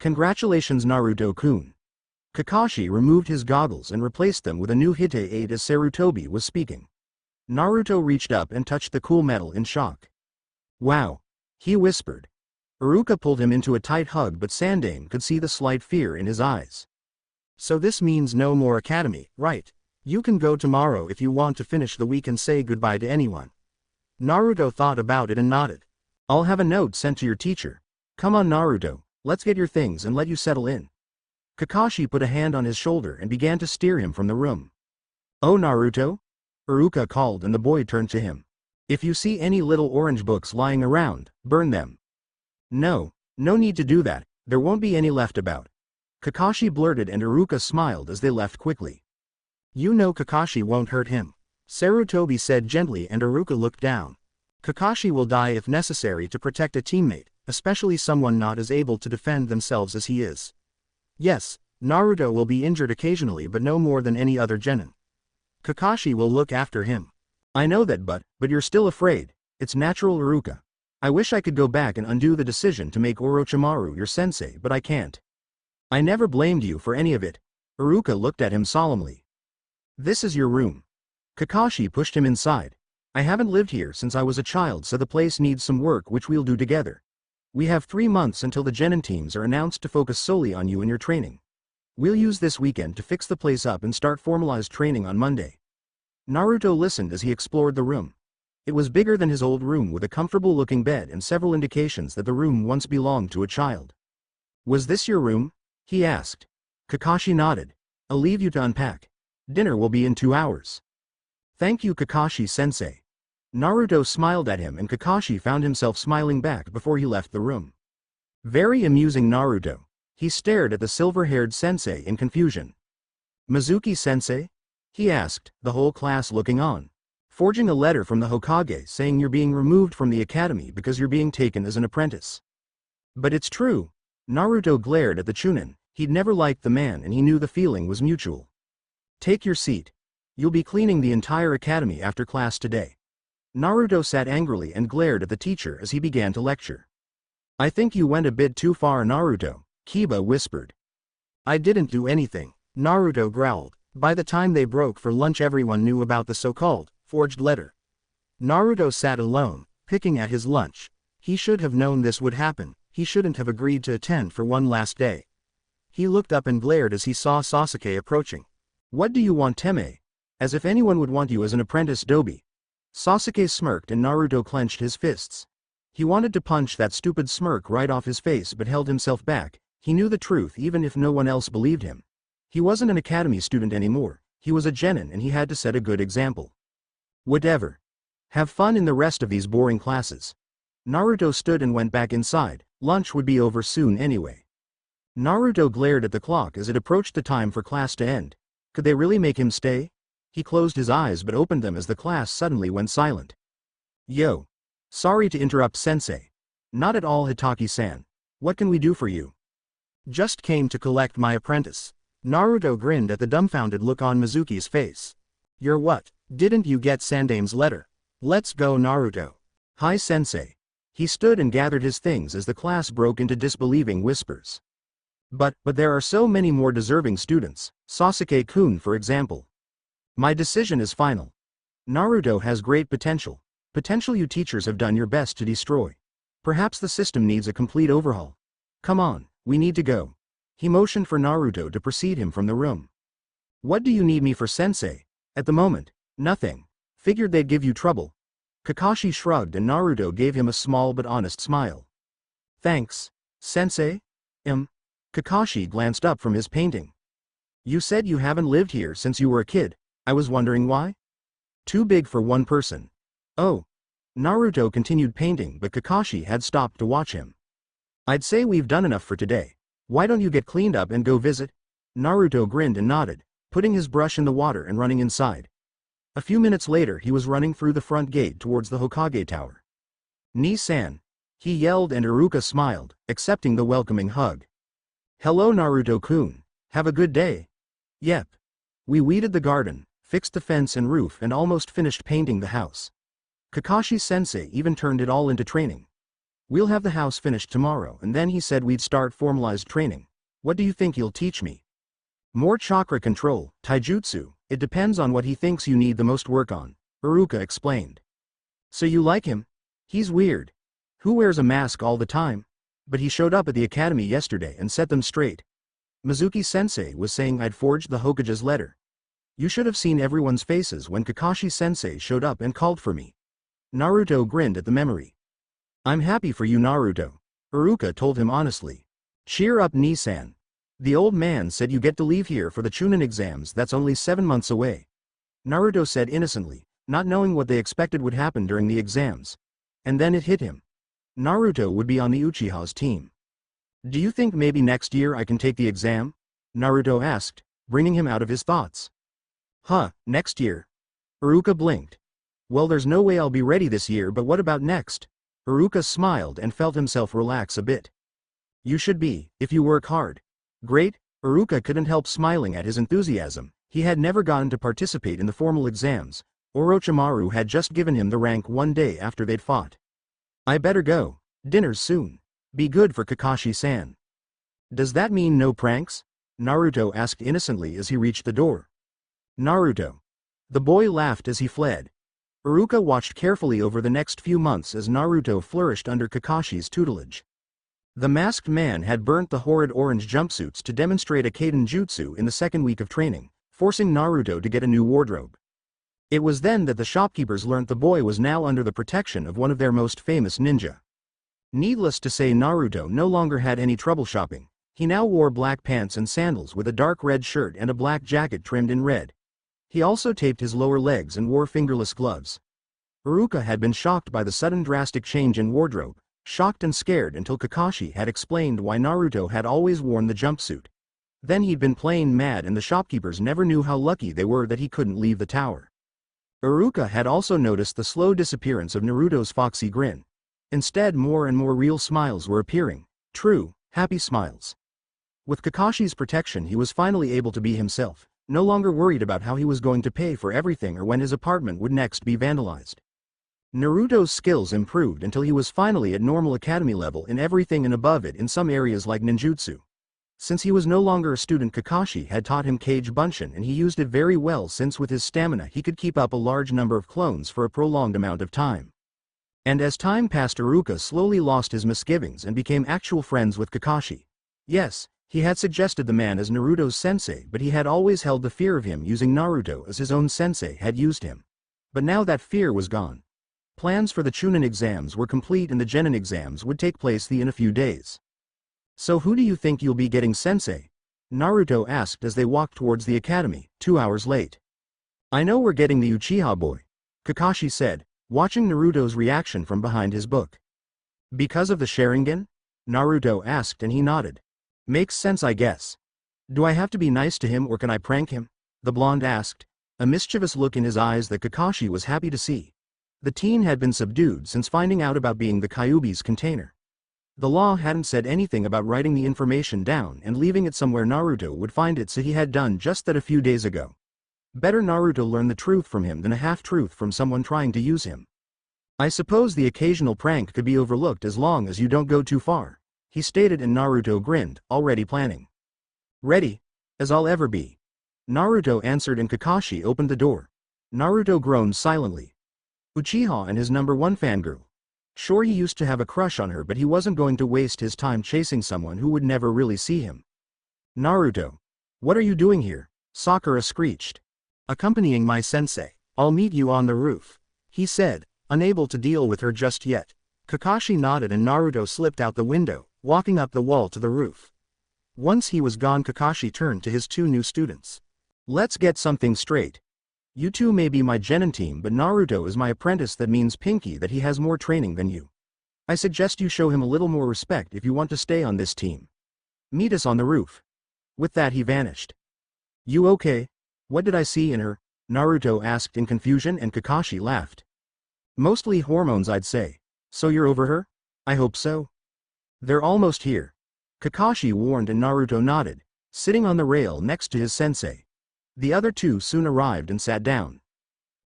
"Congratulations, Naruto-kun." Kakashi removed his goggles and replaced them with a new Hite 8 as Sarutobi was speaking. Naruto reached up and touched the cool metal in shock. "Wow," he whispered. Iruka pulled him into a tight hug, but Sandaime could see the slight fear in his eyes. "So this means no more academy, right? You can go tomorrow if you want to finish the week and say goodbye to anyone." Naruto thought about it and nodded. "I'll have a note sent to your teacher. Come on, Naruto, let's get your things and let you settle in." Kakashi put a hand on his shoulder and began to steer him from the room. "Oh, Naruto?" Iruka called, and the boy turned to him. "If you see any little orange books lying around, burn them." No need to do that, there won't be any left about," Kakashi blurted, and Iruka smiled as they left quickly. "You know Kakashi won't hurt him," Sarutobi said gently, and Iruka looked down. "Kakashi will die if necessary to protect a teammate, especially someone not as able to defend themselves as he is. Yes, Naruto will be injured occasionally, but no more than any other genin. Kakashi will look after him." "I know that, but you're still afraid. It's natural, Iruka. I wish I could go back and undo the decision to make Orochimaru your sensei, but I can't. I never blamed you for any of it." Iruka looked at him solemnly. "This is your room." Kakashi pushed him inside. "I haven't lived here since I was a child, so the place needs some work, which we'll do together. We have 3 months until the Genin teams are announced to focus solely on you and your training. We'll use this weekend to fix the place up and start formalized training on Monday." Naruto listened as he explored the room. It was bigger than his old room, with a comfortable-looking bed and several indications that the room once belonged to a child. "Was this your room?" he asked. Kakashi nodded. "I'll leave you to unpack. Dinner will be in 2 hours." Thank you, Kakashi-sensei. Naruto smiled at him and Kakashi found himself smiling back before he left the room. Very amusing, Naruto. He stared at the silver-haired sensei in confusion. Mizuki-sensei? He asked, the whole class looking on. Forging a letter from the Hokage saying you're being removed from the academy because you're being taken as an apprentice. But it's true. Naruto glared at the Chunin. He'd never liked the man and he knew the feeling was mutual. Take your seat. You'll be cleaning the entire academy after class today. Naruto sat angrily and glared at the teacher as he began to lecture. I think you went a bit too far, Naruto, Kiba whispered. I didn't do anything, Naruto growled. By the time they broke for lunch everyone knew about the so-called forged letter. Naruto sat alone, picking at his lunch. He should have known this would happen. He shouldn't have agreed to attend for one last day. He looked up and glared as he saw Sasuke approaching. What do you want, Teme? As if anyone would want you as an apprentice, Dobi. Sasuke smirked and Naruto clenched his fists. He wanted to punch that stupid smirk right off his face but held himself back. He knew the truth even if no one else believed him. He wasn't an academy student anymore. He was a genin and he had to set a good example. Whatever. Have fun in the rest of these boring classes. Naruto stood and went back inside. Lunch would be over soon anyway. Naruto glared at the clock as it approached the time for class to end. Could they really make him stay? He closed his eyes but opened them as the class suddenly went silent. Yo. Sorry to interrupt, sensei. Not at all, Hitaki-san. What can we do for you? Just came to collect my apprentice. Naruto grinned at the dumbfounded look on Mizuki's face. You're what? Didn't you get Sandame's letter? Let's go, Naruto. Hi, sensei. He stood and gathered his things as the class broke into disbelieving whispers. But there are so many more deserving students, Sasuke-kun for example. My decision is final. Naruto has great potential. Potential you teachers have done your best to destroy. Perhaps the system needs a complete overhaul. Come on, we need to go. He motioned for Naruto to precede him from the room. What do you need me for, sensei? At the moment, nothing. Figured they'd give you trouble. Kakashi shrugged and Naruto gave him a small but honest smile. Thanks, sensei? Kakashi glanced up from his painting. You said you haven't lived here since you were a kid. I was wondering why? Too big for one person. Oh. Naruto continued painting but Kakashi had stopped to watch him. I'd say we've done enough for today. Why don't you get cleaned up and go visit? Naruto grinned and nodded, putting his brush in the water and running inside. A few minutes later he was running through the front gate towards the Hokage Tower. Ni-san. He yelled and Iruka smiled, accepting the welcoming hug. Hello, Naruto-kun. Have a good day. Yep. We weeded the garden, fixed the fence and roof and almost finished painting the house. Kakashi-sensei even turned it all into training. We'll have the house finished tomorrow and then he said we'd start formalized training. What do you think he'll teach me? More chakra control, taijutsu. It depends on what he thinks you need the most work on, Iruka explained. So you like him? He's weird. Who wears a mask all the time? But he showed up at the academy yesterday and set them straight. Mizuki-sensei was saying I'd forged the Hokage's letter. You should have seen everyone's faces when Kakashi-sensei showed up and called for me. Naruto grinned at the memory. I'm happy for you, Naruto. Iruka told him honestly. Cheer up, Ni-san. The old man said you get to leave here for the Chunin exams. That's only 7 months away. Naruto said innocently, not knowing what they expected would happen during the exams. And then it hit him. Naruto would be on the Uchiha's team. Do you think maybe next year I can take the exam? Naruto asked, bringing him out of his thoughts. Huh, next year? Iruka blinked. Well, there's no way I'll be ready this year, but what about next? Iruka smiled and felt himself relax a bit. You should be, if you work hard. Great? Iruka couldn't help smiling at his enthusiasm. He had never gotten to participate in the formal exams. Orochimaru had just given him the rank one day after they'd fought. I better go. Dinner's soon. Be good for Kakashi-san. Does that mean no pranks? Naruto asked innocently as he reached the door. Naruto. The boy laughed as he fled. Iruka watched carefully over the next few months as Naruto flourished under Kakashi's tutelage. The masked man had burnt the horrid orange jumpsuits to demonstrate a Kaiden jutsu in the second week of training, forcing Naruto to get a new wardrobe. It was then that the shopkeepers learnt the boy was now under the protection of one of their most famous ninja. Needless to say, Naruto no longer had any trouble shopping. He now wore black pants and sandals with a dark red shirt and a black jacket trimmed in red. He also taped his lower legs and wore fingerless gloves. Iruka had been shocked by the sudden drastic change in wardrobe, shocked and scared until Kakashi had explained why Naruto had always worn the jumpsuit. Then he'd been plain mad and the shopkeepers never knew how lucky they were that he couldn't leave the tower. Iruka had also noticed the slow disappearance of Naruto's foxy grin. Instead, more and more real smiles were appearing. True, happy smiles. With Kakashi's protection, he was finally able to be himself, no longer worried about how he was going to pay for everything or when his apartment would next be vandalized. Naruto's skills improved until he was finally at normal academy level in everything and above it in some areas like ninjutsu. Since he was no longer a student, Kakashi had taught him Kage Bunshin and he used it very well, since with his stamina he could keep up a large number of clones for a prolonged amount of time. And as time passed, Iruka slowly lost his misgivings and became actual friends with Kakashi. Yes, he had suggested the man as Naruto's sensei, but he had always held the fear of him using Naruto as his own sensei had used him. But now that fear was gone. Plans for the Chunin exams were complete and the Genin exams would take place in a few days. "So who do you think you'll be getting, sensei?" Naruto asked as they walked towards the academy, 2 hours late. "I know we're getting the Uchiha boy," Kakashi said, watching Naruto's reaction from behind his book. "Because of the Sharingan?" Naruto asked and he nodded. "Makes sense, I guess. Do I have to be nice to him or can I prank him?" the blonde asked, a mischievous look in his eyes that Kakashi was happy to see. The teen had been subdued since finding out about being the Kyuubi's container. The law hadn't said anything about writing the information down and leaving it somewhere Naruto would find it, so he had done just that a few days ago. Better Naruto learn the truth from him than a half-truth from someone trying to use him. "I suppose the occasional prank could be overlooked as long as you don't go too far," he stated, and Naruto grinned, already planning. "Ready, as I'll ever be," Naruto answered, and Kakashi opened the door. Naruto groaned silently. Uchiha and his #1 fangirl. Sure, he used to have a crush on her, but he wasn't going to waste his time chasing someone who would never really see him. "Naruto, what are you doing here?" Sakura screeched. "Accompanying my sensei. I'll meet you on the roof," he said, unable to deal with her just yet. Kakashi nodded and Naruto slipped out the window, walking up the wall to the roof. Once he was gone, Kakashi turned to his 2 new students. "Let's get something straight. You two may be my Genin team, but Naruto is my apprentice. That means, Pinky, that he has more training than you. I suggest you show him a little more respect if you want to stay on this team. Meet us on the roof." With that he vanished. "You okay? What did I see in her?" Naruto asked in confusion, and Kakashi laughed. "Mostly hormones, I'd say. So you're over her?" "I hope so." "They're almost here," Kakashi warned, and Naruto nodded, sitting on the rail next to his sensei. The other 2 soon arrived and sat down.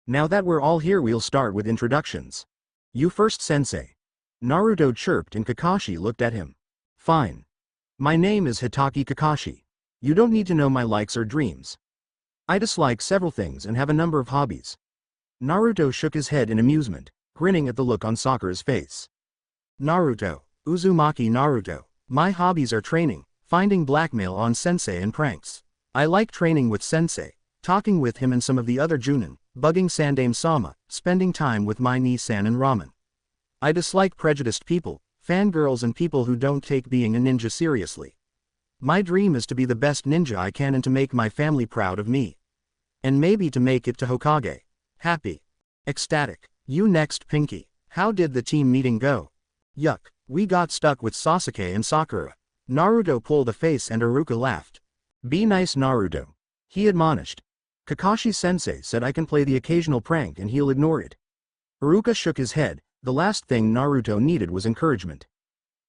"Now that we're all here, we'll start with introductions. You first, sensei," Naruto chirped, and Kakashi looked at him. "Fine. My name is Hitaki Kakashi. You don't need to know my likes or dreams. I dislike several things and have a number of hobbies." Naruto shook his head in amusement, grinning at the look on Sakura's face. "Naruto, Uzumaki Naruto. My hobbies are training, finding blackmail on sensei, and pranks. I like training with sensei, talking with him and some of the other Junin, bugging Sandame-sama, spending time with my Nii-san and ramen. I dislike prejudiced people, fangirls, and people who don't take being a ninja seriously. My dream is to be the best ninja I can and to make my family proud of me. And maybe to make it to Hokage. Happy. Ecstatic. You next, Pinky. How did the team meeting go?" "Yuck, we got stuck with Sasuke and Sakura." Naruto pulled a face and Iruka laughed. "Be nice, Naruto," he admonished. "Kakashi-sensei said I can play the occasional prank and he'll ignore it." Iruka shook his head. The last thing Naruto needed was encouragement.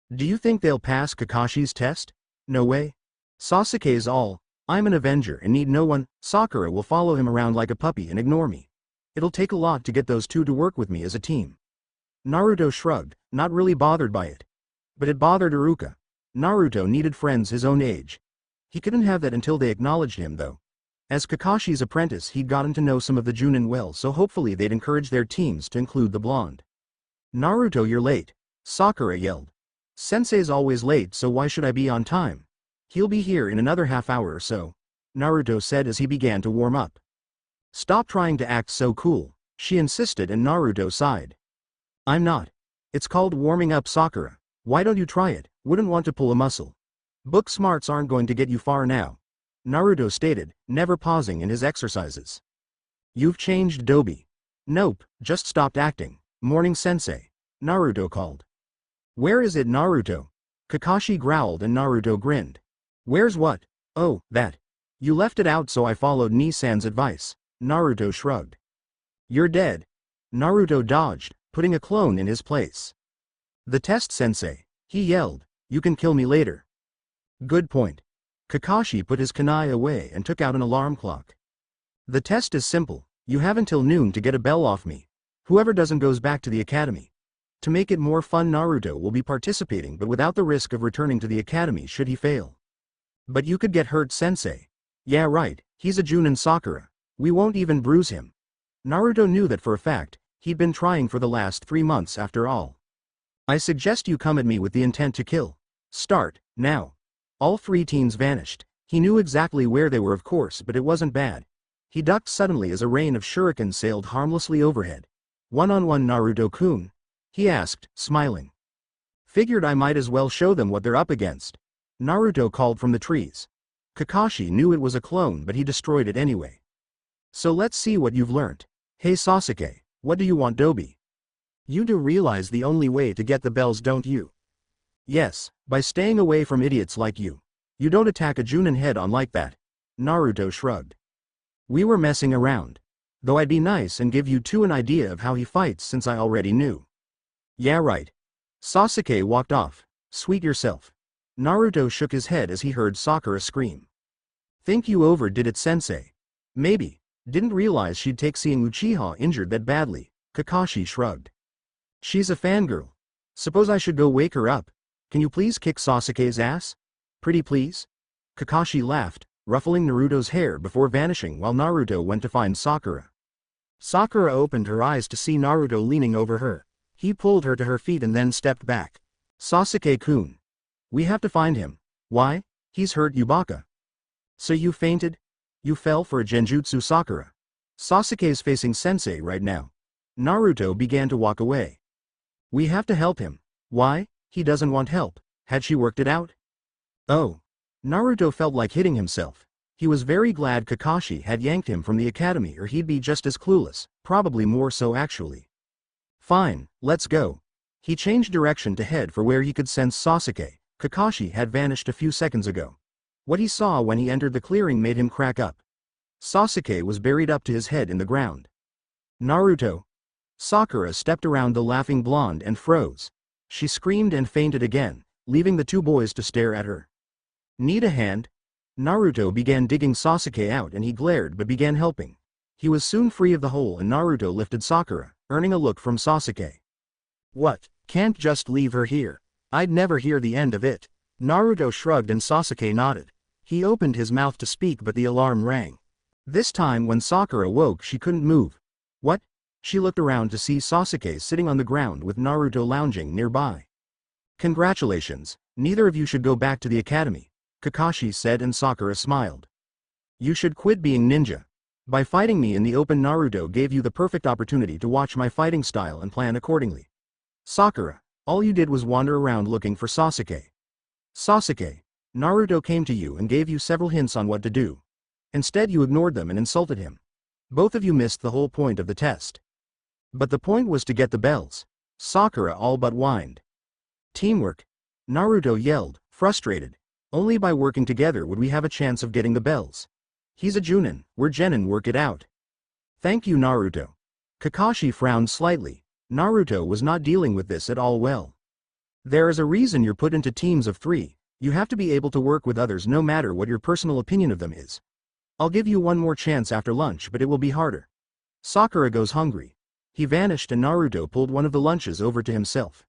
"Do you think they'll pass Kakashi's test?" "No way. Sasuke's all, I'm an Avenger and need no one. Sakura will follow him around like a puppy and ignore me. It'll take a lot to get those 2 to work with me as a team." Naruto shrugged, not really bothered by it. But it bothered Iruka. Naruto needed friends his own age. He couldn't have that until they acknowledged him, though. As Kakashi's apprentice, he'd gotten to know some of the Junin well, so hopefully they'd encourage their teams to include the blonde. "Naruto, you're late," Sakura yelled. "Sensei's always late, so why should I be on time?" "He'll be here in another half hour or so," Naruto said as he began to warm up. "Stop trying to act so cool," she insisted, and Naruto sighed. "I'm not. It's called warming up, Sakura. Why don't you try it?" "Wouldn't want to pull a muscle. Book smarts aren't going to get you far now," Naruto stated, never pausing in his exercises. You've changed, Dobi. Nope, just stopped acting. Morning sensei. Naruto called. Where is it, Naruto? Kakashi growled and Naruto grinned. Where's what? Oh, that. You left it out, so I followed Nisan's advice. Naruto shrugged. You're dead. Naruto dodged, putting a clone in his place. The test, sensei. He yelled. You can kill me later. Good point. Kakashi put his kunai away and took out an alarm clock. The test is simple. You have until noon to get a bell off me. Whoever doesn't goes back to the academy. To make it more fun, Naruto will be participating but without the risk of returning to the academy should he fail. But you could get hurt, sensei. Yeah, right, he's a Junin Sakura. We won't even bruise him. Naruto knew that for a fact. He'd been trying for the last 3 months after all. I suggest you come at me with the intent to kill. Start, now. All 3 teens vanished. He knew exactly where they were, of course, but it wasn't bad. He ducked suddenly as a rain of shurikens sailed harmlessly overhead. One-on-one, Naruto-kun? He asked, smiling. Figured I might as well show them what they're up against. Naruto called from the trees. Kakashi knew it was a clone, but he destroyed it anyway. So let's see what you've learnt. Hey Sasuke, what do you want, Dobi? You do realize the only way to get the bells, don't you? Yes, by staying away from idiots like you. You don't attack a Junin head-on like that. Naruto shrugged. We were messing around. Though I'd be nice and give you two an idea of how he fights since I already knew. Yeah, right. Sasuke walked off. Sweet yourself. Naruto shook his head as he heard Sakura scream. Think you overdid it, sensei. Maybe. Didn't realize she'd take seeing Uchiha injured that badly. Kakashi shrugged. She's a fangirl. Suppose I should go wake her up. Can you please kick Sasuke's ass? Pretty please? Kakashi laughed, ruffling Naruto's hair before vanishing while Naruto went to find Sakura. Sakura opened her eyes to see Naruto leaning over her. He pulled her to her feet and then stepped back. Sasuke-kun. We have to find him. Why? He's hurt Yubaka. So you fainted? You fell for a genjutsu, Sakura. Sasuke's facing sensei right now. Naruto began to walk away. We have to help him. Why? He doesn't want help. Had she worked it out? Oh. Naruto felt like hitting himself. He was very glad Kakashi had yanked him from the academy or he'd be just as clueless, probably more so actually. Fine, let's go. He changed direction to head for where he could sense Sasuke. Kakashi had vanished a few seconds ago. What he saw when he entered the clearing made him crack up. Sasuke was buried up to his head in the ground. Naruto. Sakura stepped around the laughing blonde and froze. She screamed and fainted again, leaving the two boys to stare at her. Need a hand? Naruto began digging Sasuke out and he glared but began helping. He was soon free of the hole and Naruto lifted Sakura, earning a look from Sasuke. What, can't just leave her here? I'd never hear the end of it. Naruto shrugged and Sasuke nodded. He opened his mouth to speak but the alarm rang. This time when Sakura woke she couldn't move. What? She looked around to see Sasuke sitting on the ground with Naruto lounging nearby. Congratulations, neither of you should go back to the academy, Kakashi said and Sakura smiled. You should quit being ninja. By fighting me in the open, Naruto gave you the perfect opportunity to watch my fighting style and plan accordingly. Sakura, all you did was wander around looking for Sasuke. Sasuke, Naruto came to you and gave you several hints on what to do. Instead you ignored them and insulted him. Both of you missed the whole point of the test. But the point was to get the bells. Sakura all but whined. Teamwork. Naruto yelled, frustrated. Only by working together would we have a chance of getting the bells. He's a Junin, we're Genin, work it out. Thank you, Naruto. Kakashi frowned slightly. Naruto was not dealing with this at all well. There is a reason you're put into teams of 3. You have to be able to work with others no matter what your personal opinion of them is. I'll give you one more chance after lunch, but it will be harder. Sakura goes hungry. He vanished and Naruto pulled one of the lunches over to himself.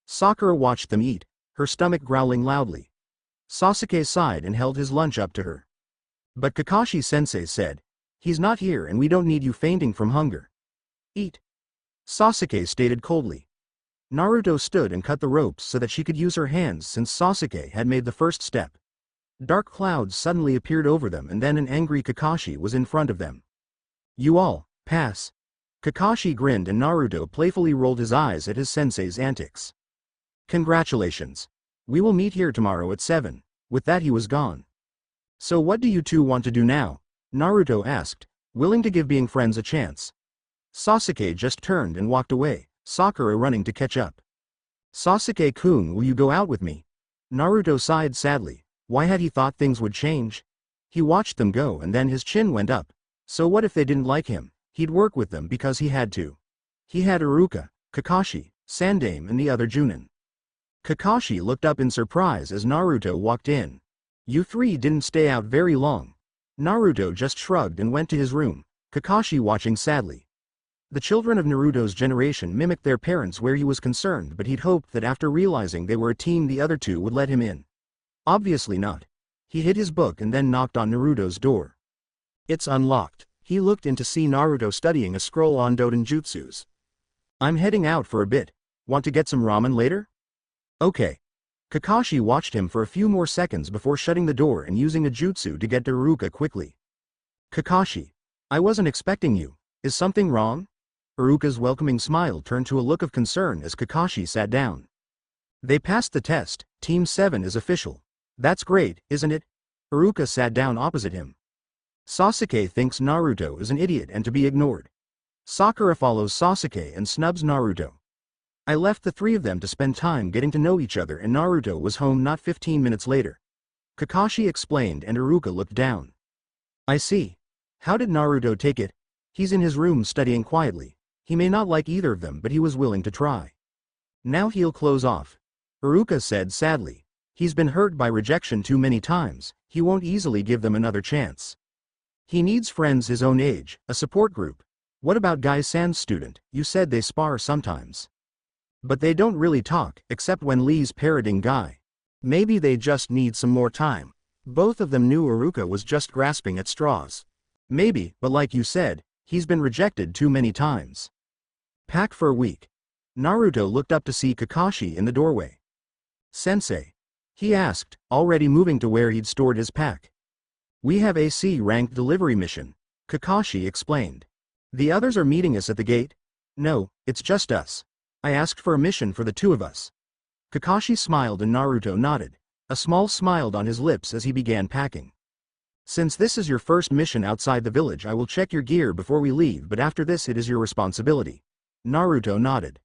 Sakura watched them eat, her stomach growling loudly. Sasuke sighed and held his lunch up to her. But Kakashi-sensei said, he's not here and we don't need you fainting from hunger. Eat. Sasuke stated coldly. Naruto stood and cut the ropes so that she could use her hands since Sasuke had made the first step. Dark clouds suddenly appeared over them and then an angry Kakashi was in front of them. You all, pass. Kakashi grinned and Naruto playfully rolled his eyes at his sensei's antics. Congratulations. We will meet here tomorrow at 7. With that he was gone. So what do you two want to do now? Naruto asked, willing to give being friends a chance. Sasuke just turned and walked away, Sakura running to catch up. Sasuke-kun, will you go out with me? Naruto sighed sadly. Why had he thought things would change? He watched them go and then his chin went up. So what if they didn't like him? He'd work with them because he had to. He had Iruka, Kakashi, Sandame and the other Junin. Kakashi looked up in surprise as Naruto walked in. You three didn't stay out very long. Naruto just shrugged and went to his room, Kakashi watching sadly. The children of Naruto's generation mimicked their parents where he was concerned, but he'd hoped that after realizing they were a team the other two would let him in. Obviously not. He hid his book and then knocked on Naruto's door. It's unlocked. He looked in to see Naruto studying a scroll on Dodenjutsus. I'm heading out for a bit. Want to get some ramen later? Okay. Kakashi watched him for a few more seconds before shutting the door and using a jutsu to get to Iruka quickly. Kakashi. I wasn't expecting you. Is something wrong? Iruka's welcoming smile turned to a look of concern as Kakashi sat down. They passed the test, Team 7 is official. That's great, isn't it? Iruka sat down opposite him. Sasuke thinks Naruto is an idiot and to be ignored. Sakura follows Sasuke and snubs Naruto. I left the three of them to spend time getting to know each other and Naruto was home not 15 minutes later. Kakashi explained and Iruka looked down. I see. How did Naruto take it? He's in his room studying quietly. He may not like either of them but he was willing to try. Now he'll close off. Iruka said sadly. He's been hurt by rejection too many times, he won't easily give them another chance. He needs friends his own age, a support group. What about Gai-san's student? You said they spar sometimes. But they don't really talk, except when Lee's parroting Guy. Maybe they just need some more time. Both of them knew Iruka was just grasping at straws. Maybe, but like you said, he's been rejected too many times. Pack for a week. Naruto looked up to see Kakashi in the doorway. Sensei. He asked, already moving to where he'd stored his pack. We have a C-ranked delivery mission, Kakashi explained. The others are meeting us at the gate? No, it's just us. I asked for a mission for the two of us. Kakashi smiled and Naruto nodded. A smile smiled on his lips as he began packing. Since this is your first mission outside the village, I will check your gear before we leave, but after this it is your responsibility. Naruto nodded.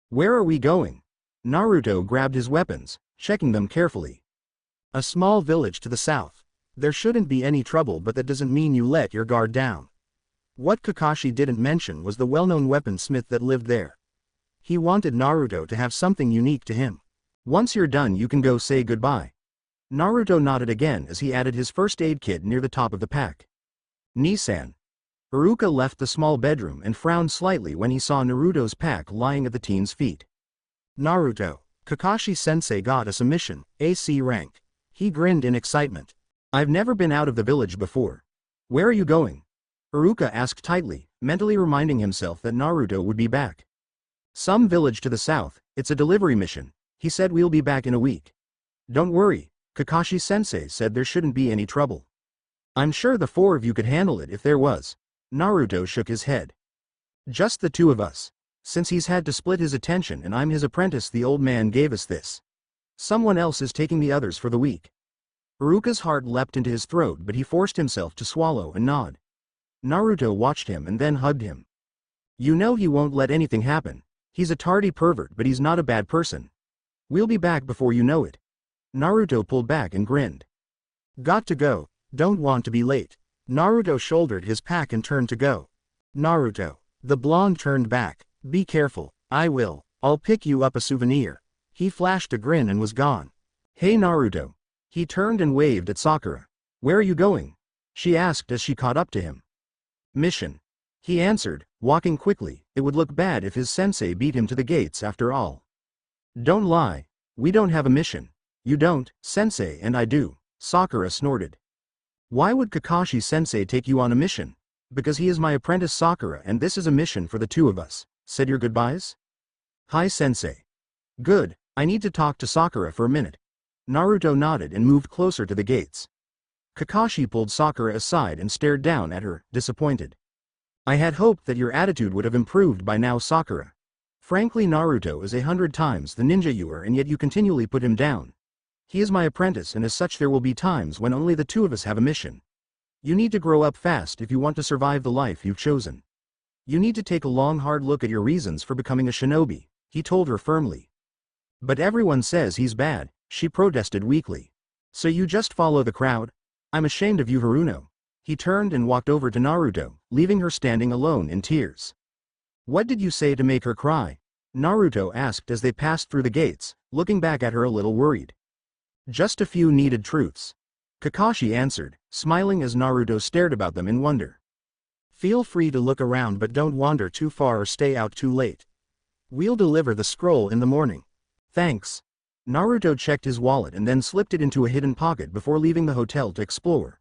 Where are we going? Naruto grabbed his weapons, checking them carefully. A small village to the south. There shouldn't be any trouble, but that doesn't mean you let your guard down. What Kakashi didn't mention was the well-known weaponsmith that lived there. He wanted Naruto to have something unique to him. Once you're done you can go say goodbye. Naruto nodded again as he added his first aid kit near the top of the pack. Nissan. Iruka left the small bedroom and frowned slightly when he saw Naruto's pack lying at the teen's feet. Naruto, Kakashi-sensei got us a mission, AC rank. He grinned in excitement. I've never been out of the village before. Where are you going? Iruka asked tightly, mentally reminding himself that Naruto would be back. Some village to the south, it's a delivery mission. He said we'll be back in a week. Don't worry, Kakashi-sensei said there shouldn't be any trouble. I'm sure the four of you could handle it if there was. Naruto shook his head. Just the two of us. Since he's had to split his attention and I'm his apprentice, the old man gave us this. Someone else is taking the others for the week. Iruka's heart leapt into his throat, but he forced himself to swallow and nod. Naruto watched him and then hugged him. You know he won't let anything happen. He's a tardy pervert, but he's not a bad person. We'll be back before you know it. Naruto pulled back and grinned. Got to go, don't want to be late. Naruto shouldered his pack and turned to go. Naruto. The blonde turned back. Be careful, I will. I'll pick you up a souvenir. He flashed a grin and was gone. Hey Naruto. He turned and waved at Sakura. Where are you going? She asked as she caught up to him. Mission. He answered, walking quickly. It would look bad if his sensei beat him to the gates after all. Don't lie. We don't have a mission. You don't, sensei, and I do. Sakura snorted. Why would Kakashi-sensei take you on a mission? Because he is my apprentice Sakura and this is a mission for the two of us. Said your goodbyes? Hi sensei. Good, I need to talk to Sakura for a minute. Naruto nodded and moved closer to the gates. Kakashi pulled Sakura aside and stared down at her, disappointed. I had hoped that your attitude would have improved by now, Sakura. Frankly, Naruto is 100 times the ninja you are and yet you continually put him down. He is my apprentice and as such there will be times when only the two of us have a mission. You need to grow up fast if you want to survive the life you've chosen. You need to take a long hard look at your reasons for becoming a shinobi, he told her firmly. But everyone says he's bad, she protested weakly. So you just follow the crowd? I'm ashamed of you, Haruno. He turned and walked over to Naruto, leaving her standing alone in tears. What did you say to make her cry? Naruto asked as they passed through the gates, looking back at her a little worried. Just a few needed truths. Kakashi answered, smiling as Naruto stared about them in wonder. Feel free to look around but don't wander too far or stay out too late. We'll deliver the scroll in the morning. Thanks. Naruto checked his wallet and then slipped it into a hidden pocket before leaving the hotel to explore.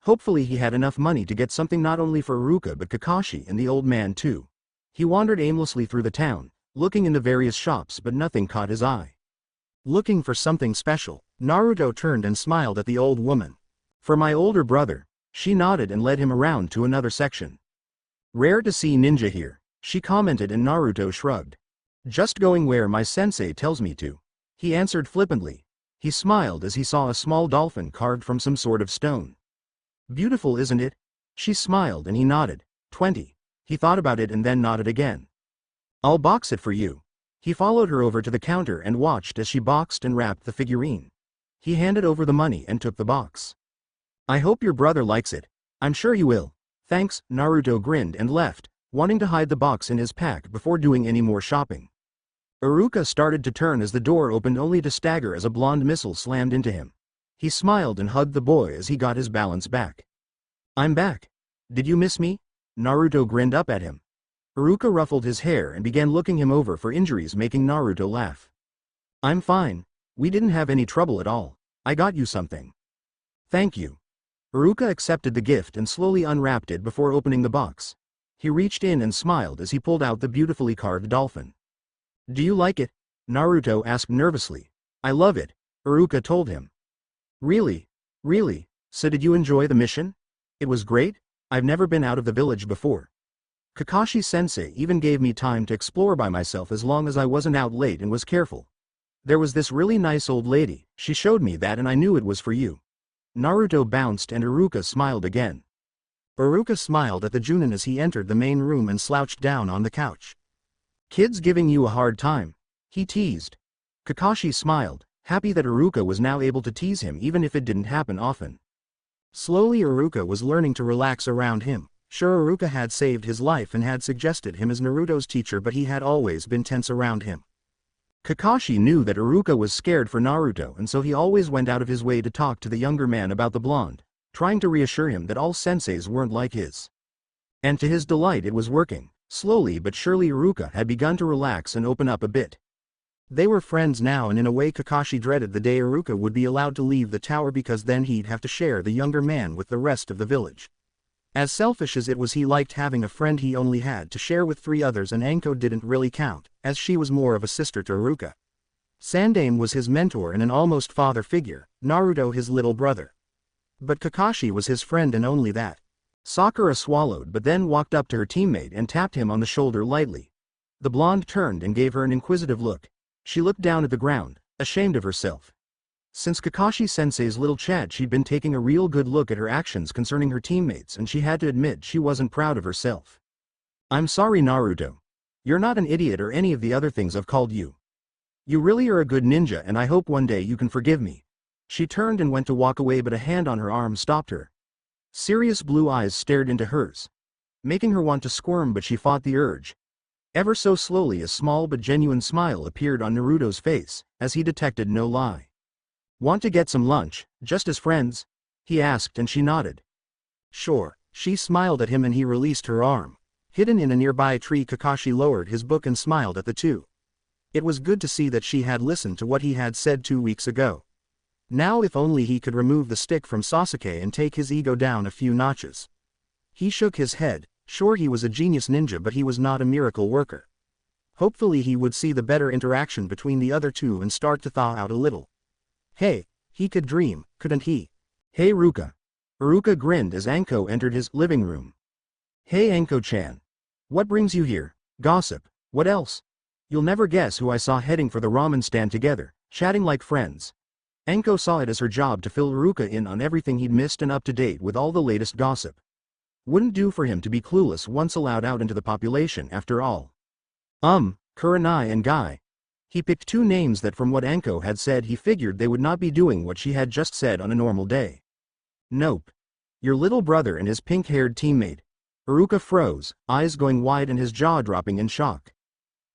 Hopefully he had enough money to get something not only for Iruka but Kakashi and the old man too. He wandered aimlessly through the town, looking in the various shops but nothing caught his eye. Looking for something special, Naruto turned and smiled at the old woman. For my older brother. She nodded and led him around to another section. Rare to see ninja here, she commented and Naruto shrugged. Just going where my sensei tells me to. He answered flippantly. He smiled as he saw a small dolphin carved from some sort of stone. Beautiful, isn't it? She smiled and he nodded. 20. He thought about it and then nodded again. I'll box it for you. He followed her over to the counter and watched as she boxed and wrapped the figurine. He handed over the money and took the box. I hope your brother likes it. I'm sure he will. Thanks, Naruto grinned and left, wanting to hide the box in his pack before doing any more shopping. Iruka started to turn as the door opened only to stagger as a blonde missile slammed into him. He smiled and hugged the boy as he got his balance back. I'm back. Did you miss me? Naruto grinned up at him. Iruka ruffled his hair and began looking him over for injuries, making Naruto laugh. I'm fine. We didn't have any trouble at all. I got you something. Thank you. Iruka accepted the gift and slowly unwrapped it before opening the box. He reached in and smiled as he pulled out the beautifully carved dolphin. Do you like it? Naruto asked nervously. I love it, Iruka told him. Really? Really? So did you enjoy the mission? It was great? I've never been out of the village before. Kakashi-sensei even gave me time to explore by myself as long as I wasn't out late and was careful. There was this really nice old lady, she showed me that and I knew it was for you. Naruto bounced and Iruka smiled again. Iruka smiled at the Junin as he entered the main room and slouched down on the couch. Kid's giving you a hard time, he teased. Kakashi smiled, happy that Iruka was now able to tease him even if it didn't happen often. Slowly Iruka was learning to relax around him. Sure, Iruka had saved his life and had suggested him as Naruto's teacher, but he had always been tense around him. Kakashi knew that Iruka was scared for Naruto and so he always went out of his way to talk to the younger man about the blonde, trying to reassure him that all senseis weren't like his. And to his delight it was working. Slowly but surely Iruka had begun to relax and open up a bit. They were friends now and in a way Kakashi dreaded the day Iruka would be allowed to leave the tower because then he'd have to share the younger man with the rest of the village. As selfish as it was, he liked having a friend he only had to share with 3 others, and Anko didn't really count, as she was more of a sister to Iruka. Sandaime was his mentor and an almost father figure, Naruto his little brother. But Kakashi was his friend and only that. Sakura swallowed but then walked up to her teammate and tapped him on the shoulder lightly. The blonde turned and gave her an inquisitive look. She looked down at the ground, ashamed of herself. Since Kakashi-sensei's little chat, she'd been taking a real good look at her actions concerning her teammates and she had to admit she wasn't proud of herself. I'm sorry, Naruto. You're not an idiot or any of the other things I've called you. You really are a good ninja and I hope one day you can forgive me. She turned and went to walk away but a hand on her arm stopped her. Serious blue eyes stared into hers, making her want to squirm, but she fought the urge. Ever so slowly a small but genuine smile appeared on Naruto's face, as he detected no lie. Want to get some lunch, just as friends? He asked and she nodded. Sure. She smiled at him and he released her arm. Hidden in a nearby tree, Kakashi lowered his book and smiled at the two. It was good to see that she had listened to what he had said 2 weeks ago. Now if only he could remove the stick from Sasuke and take his ego down a few notches. He shook his head. Sure, he was a genius ninja but he was not a miracle worker. Hopefully he would see the better interaction between the other two and start to thaw out a little. Hey, he could dream, couldn't he? Hey Ruka. Iruka grinned as Anko entered his living room. Hey Anko-chan. What brings you here? Gossip. What else? You'll never guess who I saw heading for the ramen stand together, chatting like friends. Anko saw it as her job to fill Iruka in on everything he'd missed and up to date with all the latest gossip. Wouldn't do for him to be clueless once allowed out into the population after all. Kurenai and Guy. He picked two names that from what Anko had said he figured they would not be doing what she had just said on a normal day. Nope. Your little brother and his pink-haired teammate. Iruka froze, eyes going wide and his jaw dropping in shock.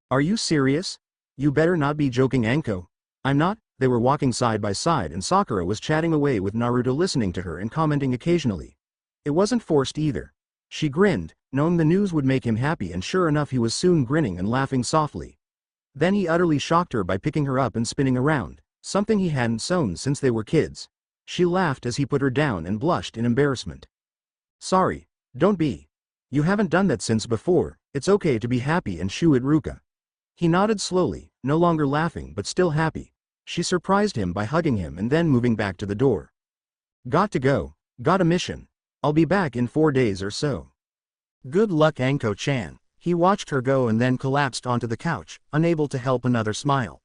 Are you serious? You better not be joking, Anko. I'm not. They were walking side by side and Sakura was chatting away with Naruto listening to her and commenting occasionally. It wasn't forced either. She grinned, knowing the news would make him happy, and sure enough he was soon grinning and laughing softly. Then he utterly shocked her by picking her up and spinning around, something he hadn't shown since they were kids. She laughed as he put her down and blushed in embarrassment. Sorry, don't be. You haven't done that since before, it's okay to be happy and shoo at Ruka. He nodded slowly, no longer laughing but still happy. She surprised him by hugging him and then moving back to the door. Got to go, got a mission. I'll be back in 4 days or so. Good luck, Anko-chan. He watched her go and then collapsed onto the couch, unable to help another smile.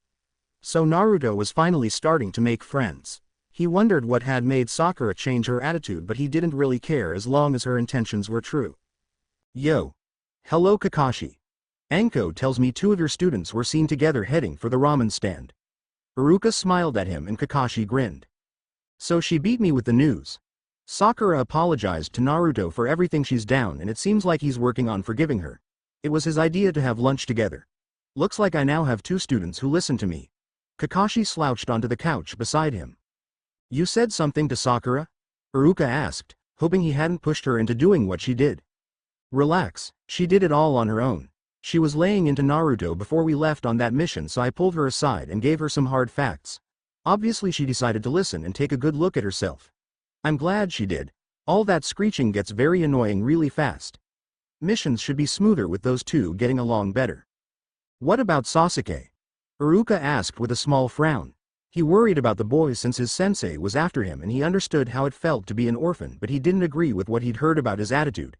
So Naruto was finally starting to make friends. He wondered what had made Sakura change her attitude, but he didn't really care as long as her intentions were true. Yo. Hello, Kakashi. Anko tells me 2 of your students were seen together heading for the ramen stand. Iruka smiled at him and Kakashi grinned. So she beat me with the news. Sakura apologized to Naruto for everything she's down and it seems like he's working on forgiving her. It was his idea to have lunch together. Looks like I now have 2 students who listen to me. Kakashi slouched onto the couch beside him. You said something to Sakura? Iruka asked, hoping he hadn't pushed her into doing what she did. Relax, she did it all on her own. She was laying into Naruto before we left on that mission, so I pulled her aside and gave her some hard facts. Obviously she decided to listen and take a good look at herself. I'm glad she did. All that screeching gets very annoying really fast. Missions should be smoother with those 2 getting along better. What about Sasuke? Iruka asked with a small frown. He worried about the boy since his sensei was after him and he understood how it felt to be an orphan, but he didn't agree with what he'd heard about his attitude.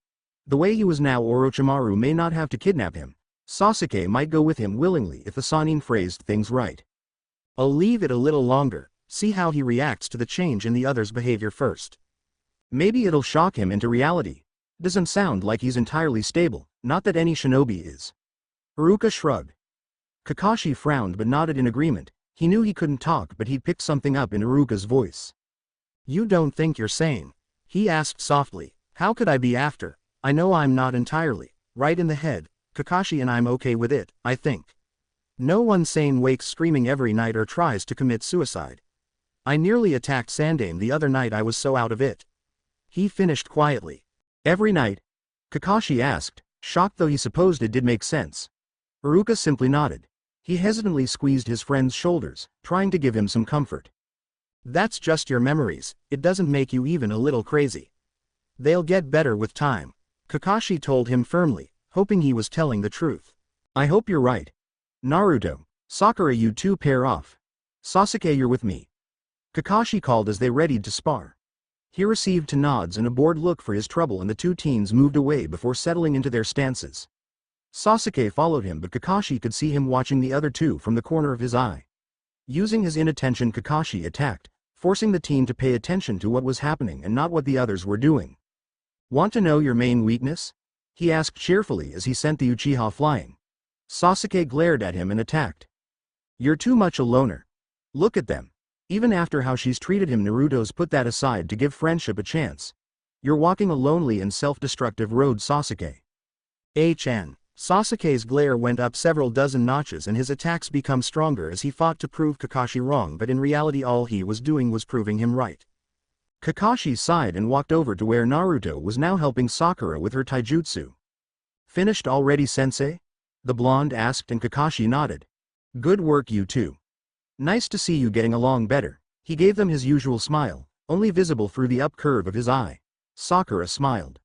The way he was now, Orochimaru may not have to kidnap him. Sasuke might go with him willingly if the Sannin phrased things right. I'll leave it a little longer, see how he reacts to the change in the other's behavior first. Maybe it'll shock him into reality. Doesn't sound like he's entirely stable, not that any shinobi is. Iruka shrugged. Kakashi frowned but nodded in agreement. He knew he couldn't talk, but he'd picked something up in Iruka's voice. You don't think you're sane? He asked softly. How could I be after? I know I'm not entirely right in the head, Kakashi, and I'm okay with it, I think. No one sane wakes screaming every night or tries to commit suicide. I nearly attacked Sandaime the other night, I was so out of it. He finished quietly. Every night? Kakashi asked, shocked though he supposed it did make sense. Iruka simply nodded. He hesitantly squeezed his friend's shoulders, trying to give him some comfort. That's just your memories, it doesn't make you even a little crazy. They'll get better with time, Kakashi told him firmly, hoping he was telling the truth. I hope you're right. Naruto, Sakura, you 2 pair off. Sasuke, you're with me. Kakashi called as they readied to spar. He received nods and a bored look for his trouble, and the 2 teens moved away before settling into their stances. Sasuke followed him, but Kakashi could see him watching the other 2 from the corner of his eye. Using his inattention, Kakashi attacked, forcing the teen to pay attention to what was happening and not what the others were doing. Want to know your main weakness? He asked cheerfully as he sent the Uchiha flying. Sasuke glared at him and attacked. You're too much a loner. Look at them. Even after how she's treated him, Naruto's put that aside to give friendship a chance. You're walking a lonely and self-destructive road, Sasuke. Sasuke's glare went up several dozen notches and his attacks become stronger as he fought to prove Kakashi wrong, but in reality all he was doing was proving him right. Kakashi sighed and walked over to where Naruto was now helping Sakura with her taijutsu. Finished already, sensei? The blonde asked and Kakashi nodded. Good work, you 2. Nice to see you getting along better. He gave them his usual smile, only visible through the up curve of his eye. Sakura smiled.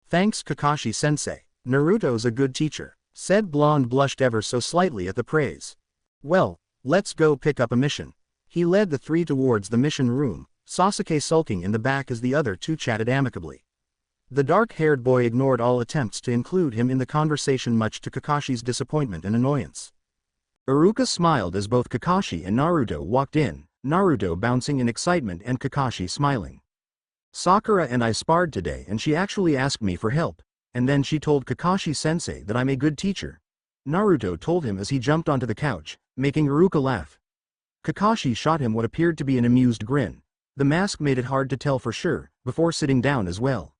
Thanks, Kakashi-sensei. Naruto's a good teacher, said blonde, blushed ever so slightly at the praise. Well, let's go pick up a mission. He led the 3 towards the mission room, Sasuke sulking in the back as the other 2 chatted amicably. The dark-haired boy ignored all attempts to include him in the conversation, much to Kakashi's disappointment and annoyance. Iruka smiled as both Kakashi and Naruto walked in, Naruto bouncing in excitement and Kakashi smiling. Sakura and I sparred today and she actually asked me for help, and then she told Kakashi-sensei that I'm a good teacher. Naruto told him as he jumped onto the couch, making Iruka laugh. Kakashi shot him what appeared to be an amused grin. The mask made it hard to tell for sure, before sitting down as well.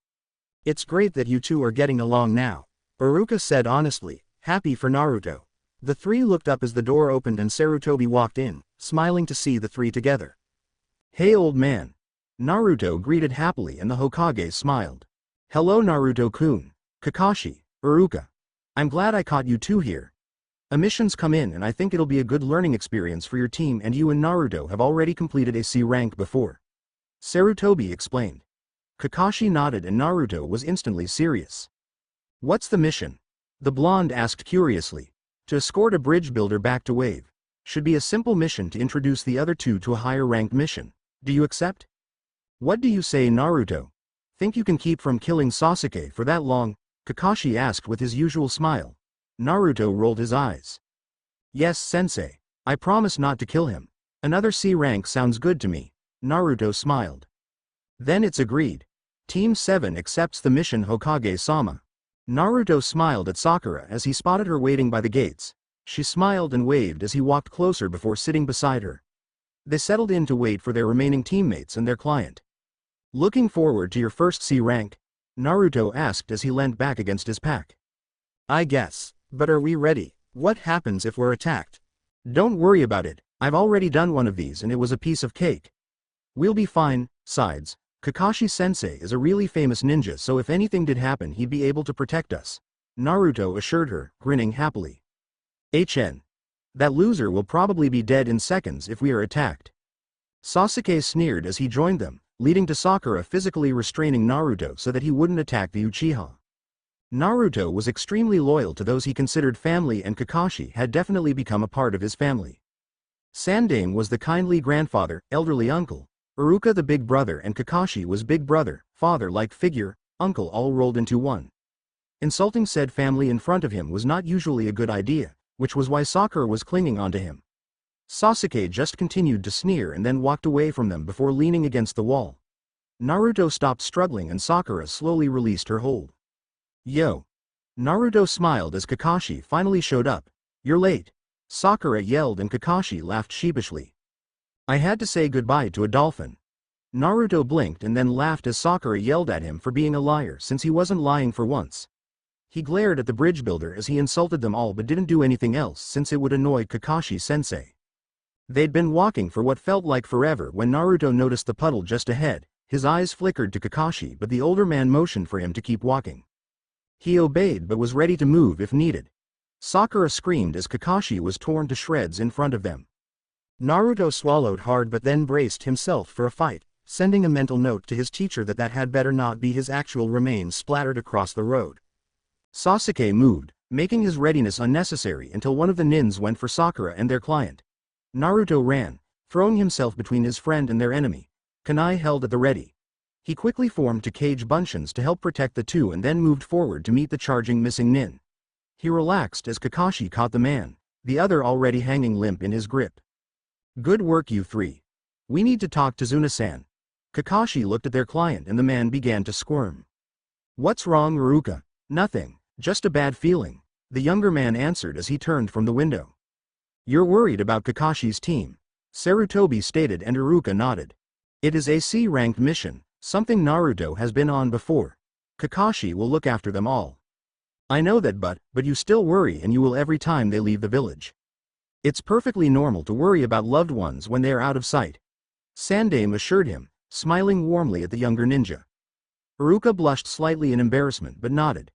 It's great that you two are getting along now, Iruka said honestly, happy for Naruto. The three looked up as the door opened and Sarutobi walked in, smiling to see the three together. Hey old man. Naruto greeted happily and the Hokage smiled. Hello Naruto-kun, Kakashi, Iruka. I'm glad I caught you two here. A mission's come in and I think it'll be a good learning experience for your team, and you and Naruto have already completed a C rank before. Sarutobi explained. Kakashi nodded and Naruto was instantly serious. What's the mission? The blonde asked curiously. To escort a bridge builder back to Wave. Should be a simple mission to introduce the other two to a higher ranked mission. Do you accept? What do you say, Naruto? Think you can keep from killing Sasuke for that long? Kakashi asked with his usual smile. Naruto rolled his eyes. Yes, sensei. I promise not to kill him. Another C rank sounds good to me. Naruto smiled. Then it's agreed. Team 7 accepts the mission, Hokage-sama. Naruto smiled at Sakura as he spotted her waiting by the gates. She smiled and waved as he walked closer before sitting beside her. They settled in to wait for their remaining teammates and their client. Looking forward to your first C rank? Naruto asked as he leant back against his pack. I guess, but are we ready? What happens if we're attacked? Don't worry about it, I've already done one of these and it was a piece of cake. We'll be fine. Sides, Kakashi-sensei is a really famous ninja, so if anything did happen he'd be able to protect us. Naruto assured her, grinning happily. That loser will probably be dead in seconds if we are attacked. Sasuke sneered as he joined them, leading to Sakura physically restraining Naruto so that he wouldn't attack the Uchiha. Naruto was extremely loyal to those he considered family, and Kakashi had definitely become a part of his family. Sandaime was the kindly grandfather, elderly uncle, Iruka the big brother, and Kakashi was big brother, father-like figure, uncle, all rolled into one. Insulting said family in front of him was not usually a good idea, which was why Sakura was clinging onto him. Sasuke just continued to sneer and then walked away from them before leaning against the wall. Naruto stopped struggling and Sakura slowly released her hold. Yo! Naruto smiled as Kakashi finally showed up. You're late. Sakura yelled and Kakashi laughed sheepishly. I had to say goodbye to a dolphin. Naruto blinked and then laughed as Sakura yelled at him for being a liar, since he wasn't lying for once. He glared at the bridge builder as he insulted them all but didn't do anything else since it would annoy Kakashi-sensei. They'd been walking for what felt like forever when Naruto noticed the puddle just ahead. His eyes flickered to Kakashi, but the older man motioned for him to keep walking. He obeyed but was ready to move if needed. Sakura screamed as Kakashi was torn to shreds in front of them. Naruto swallowed hard but then braced himself for a fight, sending a mental note to his teacher that had better not be his actual remains splattered across the road. Sasuke moved, making his readiness unnecessary until one of the nins went for Sakura and their client. Naruto ran, throwing himself between his friend and their enemy. Kunai held at the ready. He quickly formed to cage buncheons to help protect the two and then moved forward to meet the charging missing nin. He relaxed as Kakashi caught the man, the other already hanging limp in his grip. Good work you three. We need to talk to Zuna-san. Kakashi looked at their client and the man began to squirm. What's wrong, Iruka? Nothing, just a bad feeling, the younger man answered as he turned from the window. You're worried about Kakashi's team, Sarutobi stated and Iruka nodded. It is a C-ranked mission, something Naruto has been on before. Kakashi will look after them all. I know that, but you still worry, and you will every time they leave the village. It's perfectly normal to worry about loved ones when they are out of sight. Sandaime assured him, smiling warmly at the younger ninja. Iruka blushed slightly in embarrassment but nodded.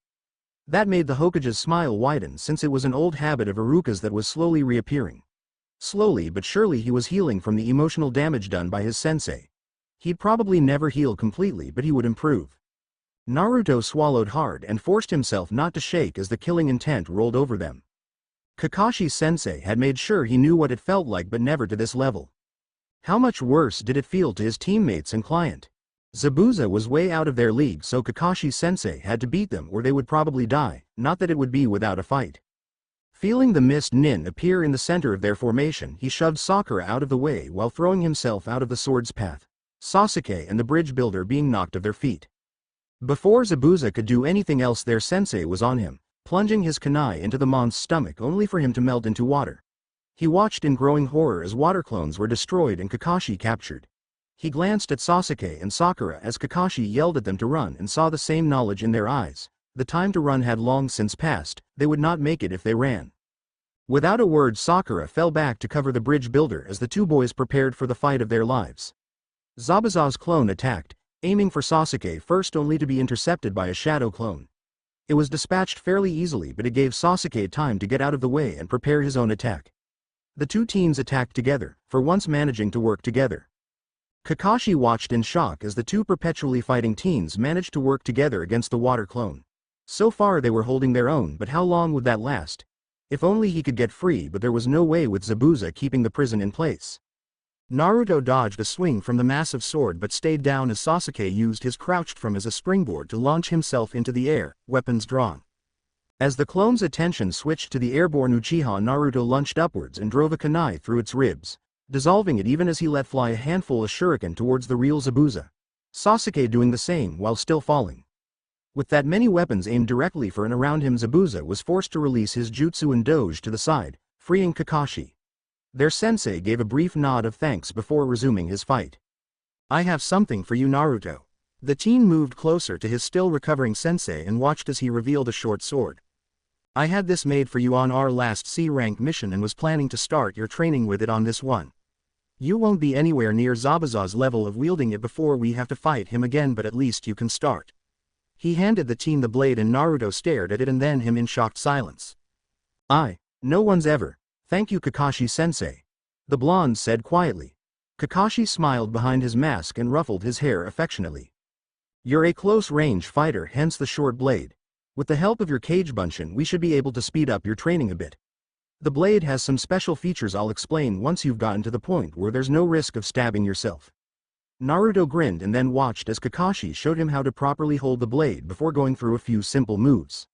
That made the Hokage's smile widen, since it was an old habit of Iruka's that was slowly reappearing. Slowly but surely he was healing from the emotional damage done by his sensei. He'd probably never heal completely, but he would improve. Naruto swallowed hard and forced himself not to shake as the killing intent rolled over them. Kakashi-sensei had made sure he knew what it felt like, but never to this level. How much worse did it feel to his teammates and client? Zabuza was way out of their league, so Kakashi-sensei had to beat them or they would probably die, not that it would be without a fight. Feeling the mist nin appear in the center of their formation, he shoved Sakura out of the way while throwing himself out of the sword's path, Sasuke and the bridge builder being knocked off their feet. Before Zabuza could do anything else, their sensei was on him, plunging his kunai into the mon's stomach only for him to melt into water. He watched in growing horror as water clones were destroyed and Kakashi captured. He glanced at Sasuke and Sakura as Kakashi yelled at them to run and saw the same knowledge in their eyes. The time to run had long since passed, they would not make it if they ran. Without a word, Sakura fell back to cover the bridge builder as the two boys prepared for the fight of their lives. Zabuza's clone attacked, aiming for Sasuke first only to be intercepted by a shadow clone. It was dispatched fairly easily, but it gave Sasuke time to get out of the way and prepare his own attack. The two teens attacked together, for once managing to work together. Kakashi watched in shock as the two perpetually fighting teens managed to work together against the water clone. So far they were holding their own, but how long would that last? If only he could get free, but there was no way with Zabuza keeping the prison in place. Naruto dodged a swing from the massive sword but stayed down as Sasuke used his crouched form as a springboard to launch himself into the air, weapons drawn. As the clone's attention switched to the airborne Uchiha, Naruto lunged upwards and drove a kunai through its ribs, dissolving it even as he let fly a handful of shuriken towards the real Zabuza. Sasuke doing the same while still falling. With that many weapons aimed directly for and around him, Zabuza was forced to release his jutsu and doge to the side, freeing Kakashi. Their sensei gave a brief nod of thanks before resuming his fight. I have something for you, Naruto. The teen moved closer to his still recovering sensei and watched as he revealed a short sword. I had this made for you on our last C-rank mission and was planning to start your training with it on this one. You won't be anywhere near Zabuza's level of wielding it before we have to fight him again, but at least you can start. He handed the teen the blade and Naruto stared at it and then him in shocked silence. No one's ever. Thank you, Kakashi-sensei. The blonde said quietly. Kakashi smiled behind his mask and ruffled his hair affectionately. You're a close-range fighter, hence the short blade. With the help of your Kage Bunshin, we should be able to speed up your training a bit. The blade has some special features I'll explain once you've gotten to the point where there's no risk of stabbing yourself. Naruto grinned and then watched as Kakashi showed him how to properly hold the blade before going through a few simple moves.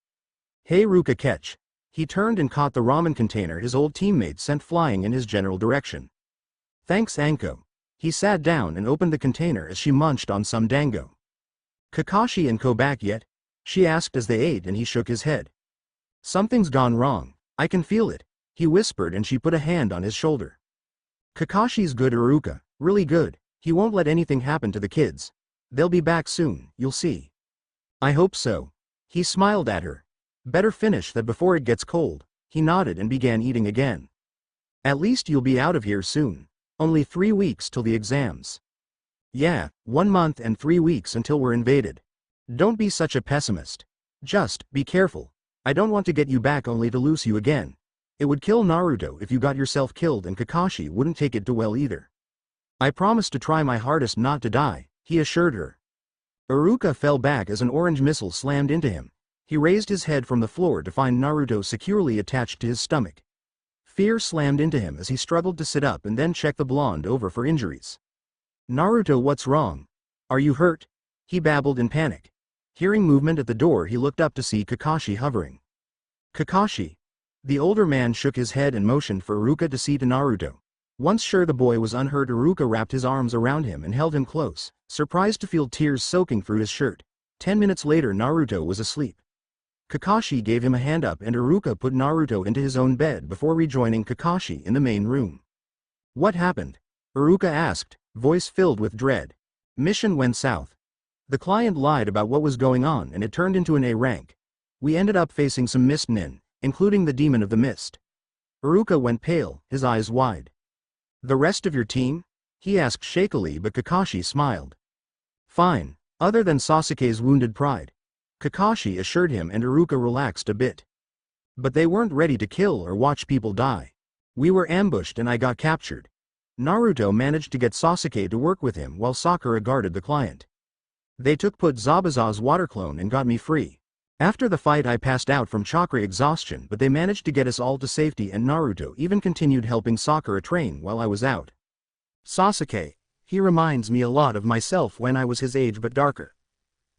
Hey Ruka, catch. He turned and caught the ramen container his old teammate sent flying in his general direction. Thanks, Anko. He sat down and opened the container as she munched on some dango. Kakashi and Ko back yet? She asked as they ate, and he shook his head. Something's gone wrong. I can feel it, he whispered, and she put a hand on his shoulder. Kakashi's good, Iruka, really good. He won't let anything happen to the kids. They'll be back soon, you'll see. I hope so. He smiled at her. Better finish that before it gets cold. He nodded and began eating again. At least you'll be out of here soon. Only 3 weeks till the exams. Yeah, 1 month and 3 weeks until we're invaded. Don't be such a pessimist. Just, be careful. I don't want to get you back only to lose you again. It would kill Naruto if you got yourself killed, and Kakashi wouldn't take it too well either. I promise to try my hardest not to die, he assured her. Iruka fell back as an orange missile slammed into him. He raised his head from the floor to find Naruto securely attached to his stomach. Fear slammed into him as he struggled to sit up and then check the blonde over for injuries. Naruto, what's wrong? Are you hurt? He babbled in panic. Hearing movement at the door, he looked up to see Kakashi hovering. Kakashi. The older man shook his head and motioned for Iruka to see to Naruto. Once sure the boy was unhurt, Iruka wrapped his arms around him and held him close, surprised to feel tears soaking through his shirt. 10 minutes later, Naruto was asleep. Kakashi gave him a hand up and Iruka put Naruto into his own bed before rejoining Kakashi in the main room. What happened? Iruka asked, voice filled with dread. Mission went south. The client lied about what was going on and it turned into an A rank. We ended up facing some mist nin, including the demon of the mist. Iruka went pale, his eyes wide. The rest of your team? He asked shakily, but Kakashi smiled. Fine, other than Sasuke's wounded pride. Kakashi assured him, and Iruka relaxed a bit. But they weren't ready to kill or watch people die. We were ambushed and I got captured. Naruto managed to get Sasuke to work with him while Sakura guarded the client. They put Zabuza's water clone and got me free. After the fight I passed out from chakra exhaustion, but they managed to get us all to safety, and Naruto even continued helping Sakura train while I was out. Sasuke. He reminds me a lot of myself when I was his age but darker.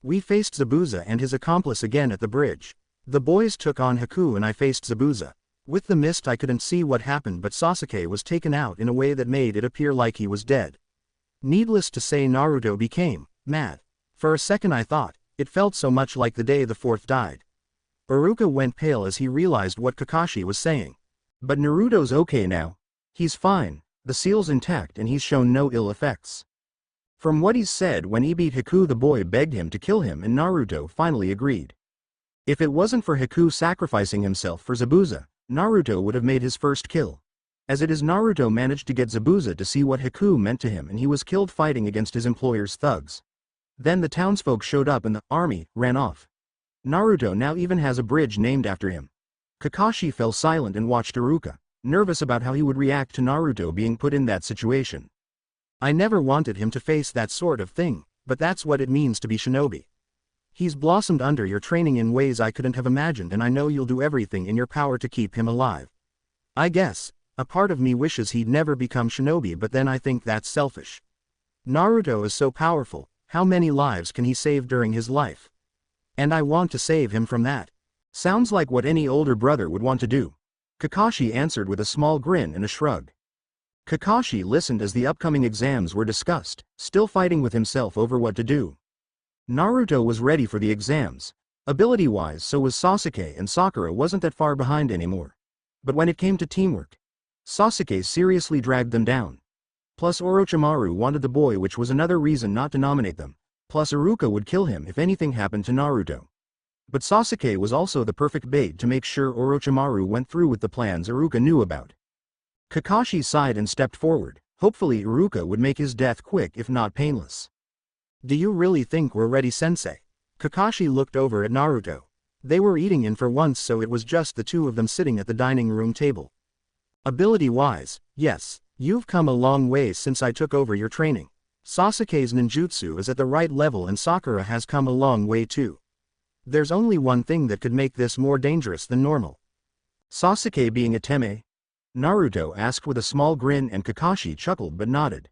We faced Zabuza and his accomplice again at the bridge. The boys took on Haku and I faced Zabuza. With the mist I couldn't see what happened, but Sasuke was taken out in a way that made it appear like he was dead. Needless to say, Naruto became mad. For a second I thought, it felt so much like the day the fourth died. Iruka went pale as he realized what Kakashi was saying. But Naruto's okay now. He's fine, the seal's intact and he's shown no ill effects. From what he's said, when he beat Haku, the boy begged him to kill him and Naruto finally agreed. If it wasn't for Haku sacrificing himself for Zabuza, Naruto would have made his first kill. As it is, Naruto managed to get Zabuza to see what Haku meant to him and he was killed fighting against his employer's thugs. Then the townsfolk showed up and the army ran off. Naruto now even has a bridge named after him. Kakashi fell silent and watched Iruka, nervous about how he would react to Naruto being put in that situation. I never wanted him to face that sort of thing, but that's what it means to be shinobi. He's blossomed under your training in ways I couldn't have imagined, and I know you'll do everything in your power to keep him alive. I guess, a part of me wishes he'd never become shinobi, but then I think that's selfish. Naruto is so powerful, how many lives can he save during his life? And I want to save him from that. Sounds like what any older brother would want to do. Kakashi answered with a small grin and a shrug. Kakashi listened as the upcoming exams were discussed, still fighting with himself over what to do. Naruto was ready for the exams. Ability-wise, so was Sasuke, and Sakura wasn't that far behind anymore. But when it came to teamwork, Sasuke seriously dragged them down. Plus Orochimaru wanted the boy, which was another reason not to nominate them. Plus Iruka would kill him if anything happened to Naruto. But Sasuke was also the perfect bait to make sure Orochimaru went through with the plans Iruka knew about. Kakashi sighed and stepped forward. Hopefully Iruka would make his death quick if not painless. Do you really think we're ready, sensei? Kakashi looked over at Naruto. They were eating in for once, so it was just the two of them sitting at the dining room table. Ability-wise, yes, you've come a long way since I took over your training. Sasuke's ninjutsu is at the right level and Sakura has come a long way too. There's only one thing that could make this more dangerous than normal. Sasuke being a teme? Naruto asked with a small grin, and Kakashi chuckled but nodded.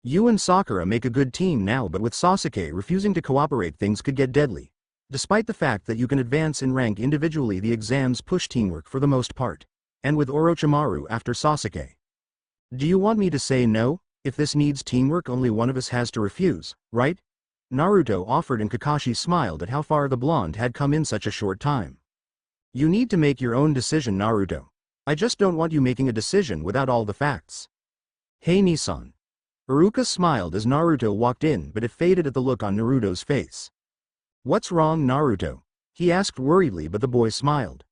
You and Sakura make a good team now, but with Sasuke refusing to cooperate, things could get deadly. Despite the fact that you can advance in rank individually, the exams push teamwork for the most part. And with Orochimaru after Sasuke. Do you want me to say no? If this needs teamwork, only one of us has to refuse, right? Naruto offered, and Kakashi smiled at how far the blonde had come in such a short time. You need to make your own decision, Naruto. I just don't want you making a decision without all the facts. Hey Nissan. Iruka smiled as Naruto walked in, but it faded at the look on Naruto's face. What's wrong, Naruto? He asked worriedly, but the boy smiled.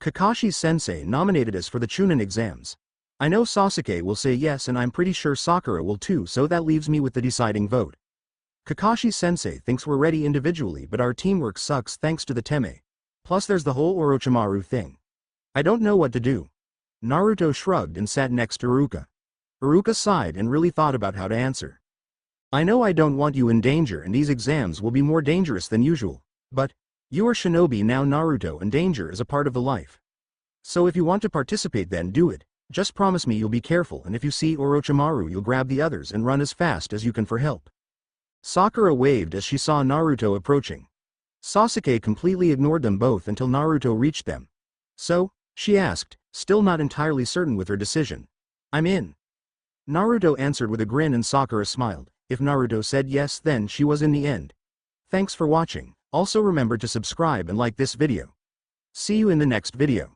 Kakashi-sensei nominated us for the Chunin exams. I know Sasuke will say yes, and I'm pretty sure Sakura will too, so that leaves me with the deciding vote. Kakashi-sensei thinks we're ready individually, but our teamwork sucks thanks to the Teme. Plus there's the whole Orochimaru thing. I don't know what to do. Naruto shrugged and sat next to Iruka. Iruka sighed and really thought about how to answer. I know I don't want you in danger, and these exams will be more dangerous than usual, but you are shinobi now, Naruto, and danger is a part of the life. So if you want to participate, then do it. Just promise me you'll be careful, and if you see Orochimaru, you'll grab the others and run as fast as you can for help. Sakura waved as she saw Naruto approaching. Sasuke completely ignored them both until Naruto reached them. So, she asked, still not entirely certain with her decision. I'm in. Naruto answered with a grin, and Sakura smiled. If Naruto said yes, then she was in the end. Thanks for watching. Also remember to subscribe and like this video. See you in the next video.